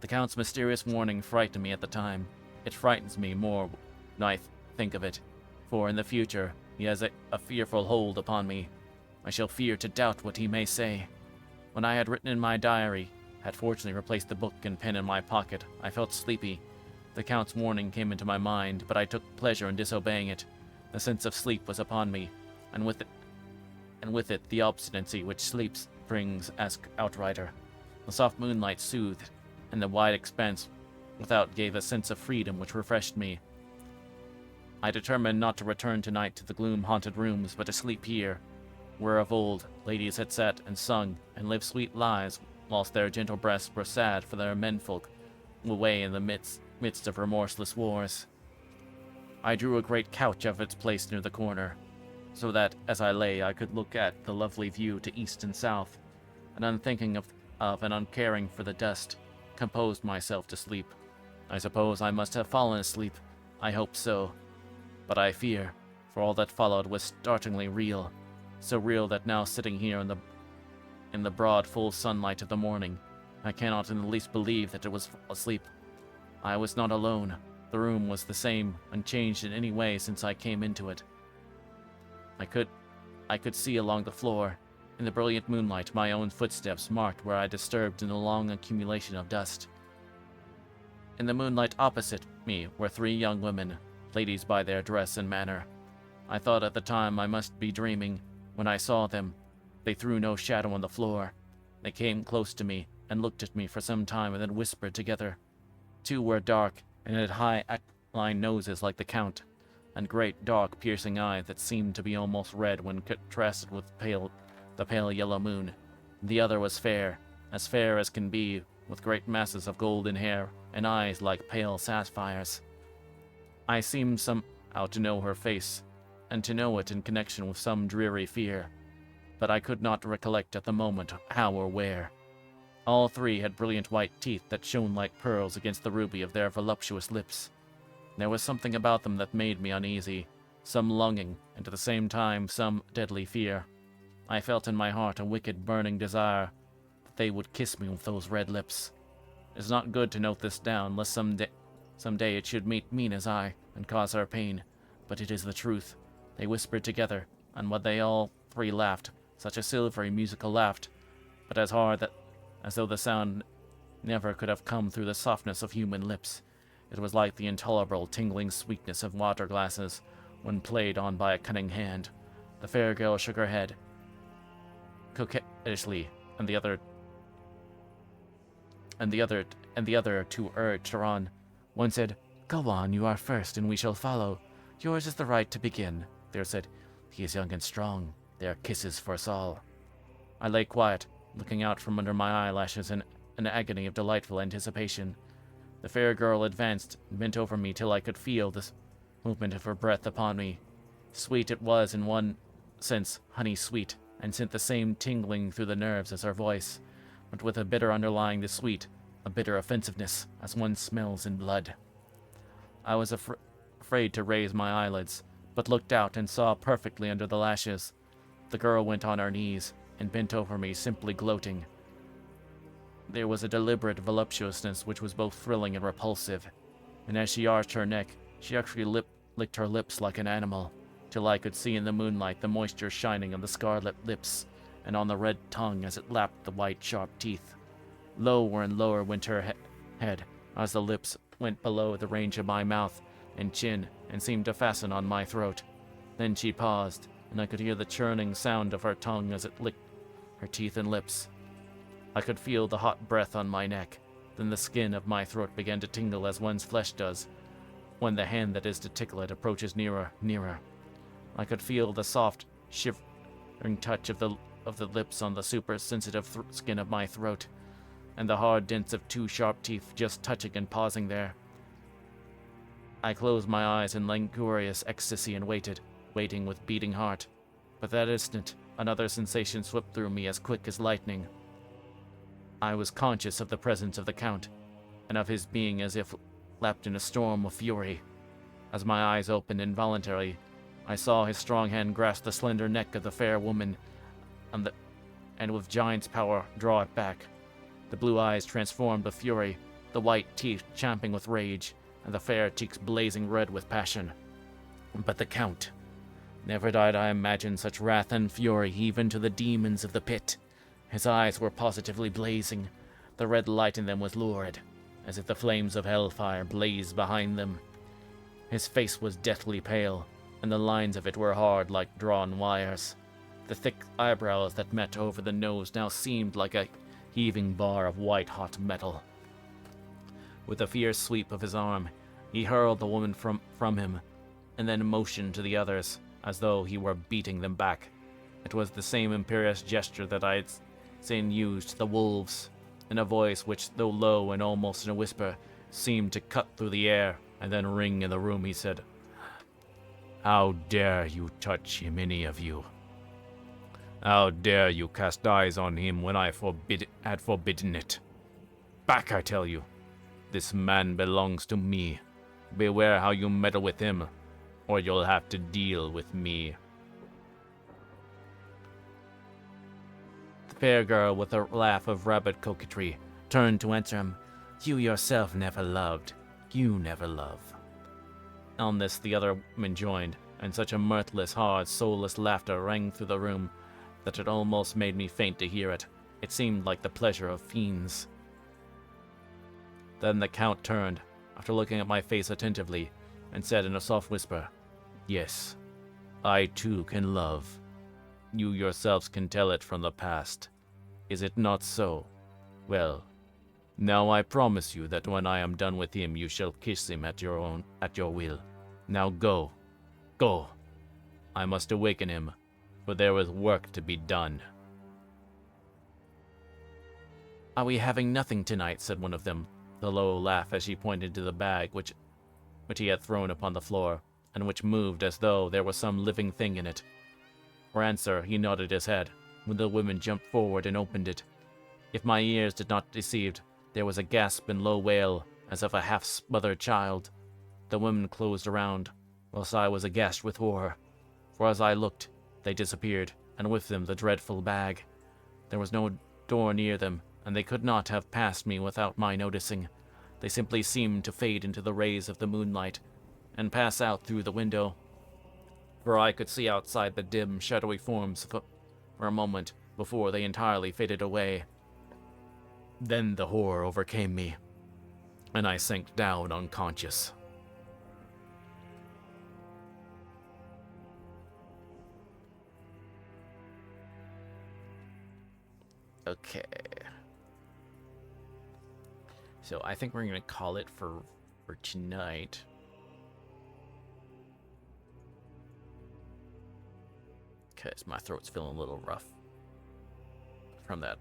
[SPEAKER 1] The Count's mysterious warning frightened me at the time. It frightens me more when I think of it, for in the future he has a fearful hold upon me. I shall fear to doubt what he may say. When I had written in my diary, had fortunately replaced the book and pen in my pocket, I felt sleepy. The Count's warning came into my mind, but I took pleasure in disobeying it. The sense of sleep was upon me, and with it the obstinacy which sleep brings as outrider. The soft moonlight soothed, and the wide expanse without gave a sense of freedom which refreshed me. I determined not to return tonight to the gloom-haunted rooms, but to sleep here, where of old ladies had sat and sung and lived sweet lives, whilst their gentle breasts were sad for their menfolk away in the midst of remorseless wars. I drew a great couch of its place near the corner, so that as I lay I could look at the lovely view to east and south, and unthinking of and uncaring for the dust, composed myself to sleep. I suppose I must have fallen asleep. I hope so. But I fear, for all that followed was startlingly real, so real that now sitting here in the broad full sunlight of the morning, I cannot in the least believe that it was asleep. I was not alone. The room was the same, unchanged in any way since I came into it. I could see along the floor, in the brilliant moonlight, my own footsteps marked where I disturbed in a long accumulation of dust. In the moonlight opposite me were 3 young women, ladies by their dress and manner. I thought at the time I must be dreaming. When I saw them, they threw no shadow on the floor. They came close to me and looked at me for some time and then whispered together. 2 were dark and had high aquiline noses like the Count, and great dark piercing eyes that seemed to be almost red when contrasted with the pale yellow moon. The other was fair as can be, with great masses of golden hair and eyes like pale sapphires. I seemed somehow to know her face, and to know it in connection with some dreary fear, but I could not recollect at the moment how or where. All three had brilliant white teeth that shone like pearls against the ruby of their voluptuous lips. There was something about them that made me uneasy, some longing, and at the same time some deadly fear. I felt in my heart a wicked burning desire that they would kiss me with those red lips. It is not good to note this down, lest some day it should meet Mina's eye and cause her pain, but it is the truth. They whispered together, and when they all three laughed, such a silvery musical laugh, but as hard as though the sound never could have come through the softness of human lips. It was like the intolerable tingling sweetness of water glasses when played on by a cunning hand. The fair girl shook her head coquettishly, and the other two urged her on. One said, "Go on, you are first, and we shall follow. Yours is the right to begin." The other said, "He is young and strong. There are kisses for us all." I lay quiet, looking out from under my eyelashes in an agony of delightful anticipation. The fair girl advanced and bent over me till I could feel the movement of her breath upon me. Sweet it was in one sense, honey sweet, and sent the same tingling through the nerves as her voice, but with a bitter underlying the sweet, a bitter offensiveness, as one smells in blood. I was afraid to raise my eyelids, but looked out and saw perfectly under the lashes. The girl went on her knees and bent over me, simply gloating. There was a deliberate voluptuousness which was both thrilling and repulsive, and as she arched her neck, she actually licked her lips like an animal, till I could see in the moonlight the moisture shining on the scarlet lips and on the red tongue as it lapped the white, sharp teeth. Lower and lower went her head, as the lips went below the range of my mouth and chin and seemed to fasten on my throat. Then she paused, and I could hear the churning sound of her tongue as it licked her teeth and lips. I could feel the hot breath on my neck. Then the skin of my throat began to tingle as one's flesh does when the hand that is to tickle it approaches nearer, nearer. I could feel the soft, shivering touch of the lips on the super-sensitive skin of my throat, and the hard dents of two sharp teeth just touching and pausing there. I closed my eyes in languorous ecstasy and waiting with beating heart. But that instant, another sensation swept through me as quick as lightning. I was conscious of the presence of the Count, and of his being as if lapped in a storm of fury. As my eyes opened involuntarily, I saw his strong hand grasp the slender neck of the fair woman, and with giant's power draw it back. The blue eyes transformed with fury, the white teeth champing with rage, and the fair cheeks blazing red with passion. But the Count, never did I imagine such wrath and fury even to the demons of the pit. His eyes were positively blazing. The red light in them was lurid, as if the flames of hellfire blazed behind them. His face was deathly pale, and the lines of it were hard like drawn wires. The thick eyebrows that met over the nose now seemed like a heaving bar of white-hot metal. With a fierce sweep of his arm, he hurled the woman from him, and then motioned to the others, as though he were beating them back. It was the same imperious gesture that I had seen used to the wolves, in a voice which, though low and almost in a whisper, seemed to cut through the air and then ring in the room. He said, "How dare you touch him, any of you? How dare you cast eyes on him when I had forbidden it? Back, I tell you. This man belongs to me. Beware how you meddle with him, or you'll have to deal with me." The fair girl, with a laugh of rabid coquetry, turned to answer him. "You yourself never loved. You never love." On this the other women joined, and such a mirthless, hard, soulless laughter rang through the room that it almost made me faint to hear it. It seemed like the pleasure of fiends. Then the Count turned, after looking at my face attentively, and said in a soft whisper, "Yes, I too can love. You yourselves can tell it from the past. Is it not so? Well, now I promise you that when I am done with him you shall kiss him at your will. Now go, go. I must awaken him, for there is work to be done." Are we having nothing tonight? Said one of them, with a low laugh as she pointed to the bag which he had thrown upon the floor, and which moved as though there was some living thing in it. For answer, he nodded his head, when the woman jumped forward and opened it. If my ears did not deceive, there was a gasp and low wail, as of a half-smothered child. The women closed around, whilst I was aghast with horror, for as I looked, they disappeared, and with them the dreadful bag. There was no door near them, and they could not have passed me without my noticing. They simply seemed to fade into the rays of the moonlight, and pass out through the window, for I could see outside the dim, shadowy forms for a moment before they entirely faded away. Then the horror overcame me, and I sank down unconscious. Okay. So I think we're going to call it for tonight. Because my throat's feeling a little rough from that.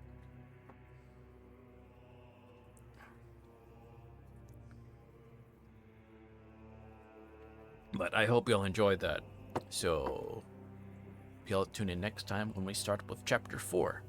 [SPEAKER 1] But I hope y'all enjoyed that. So, y'all tune in next time when we start with Chapter 4.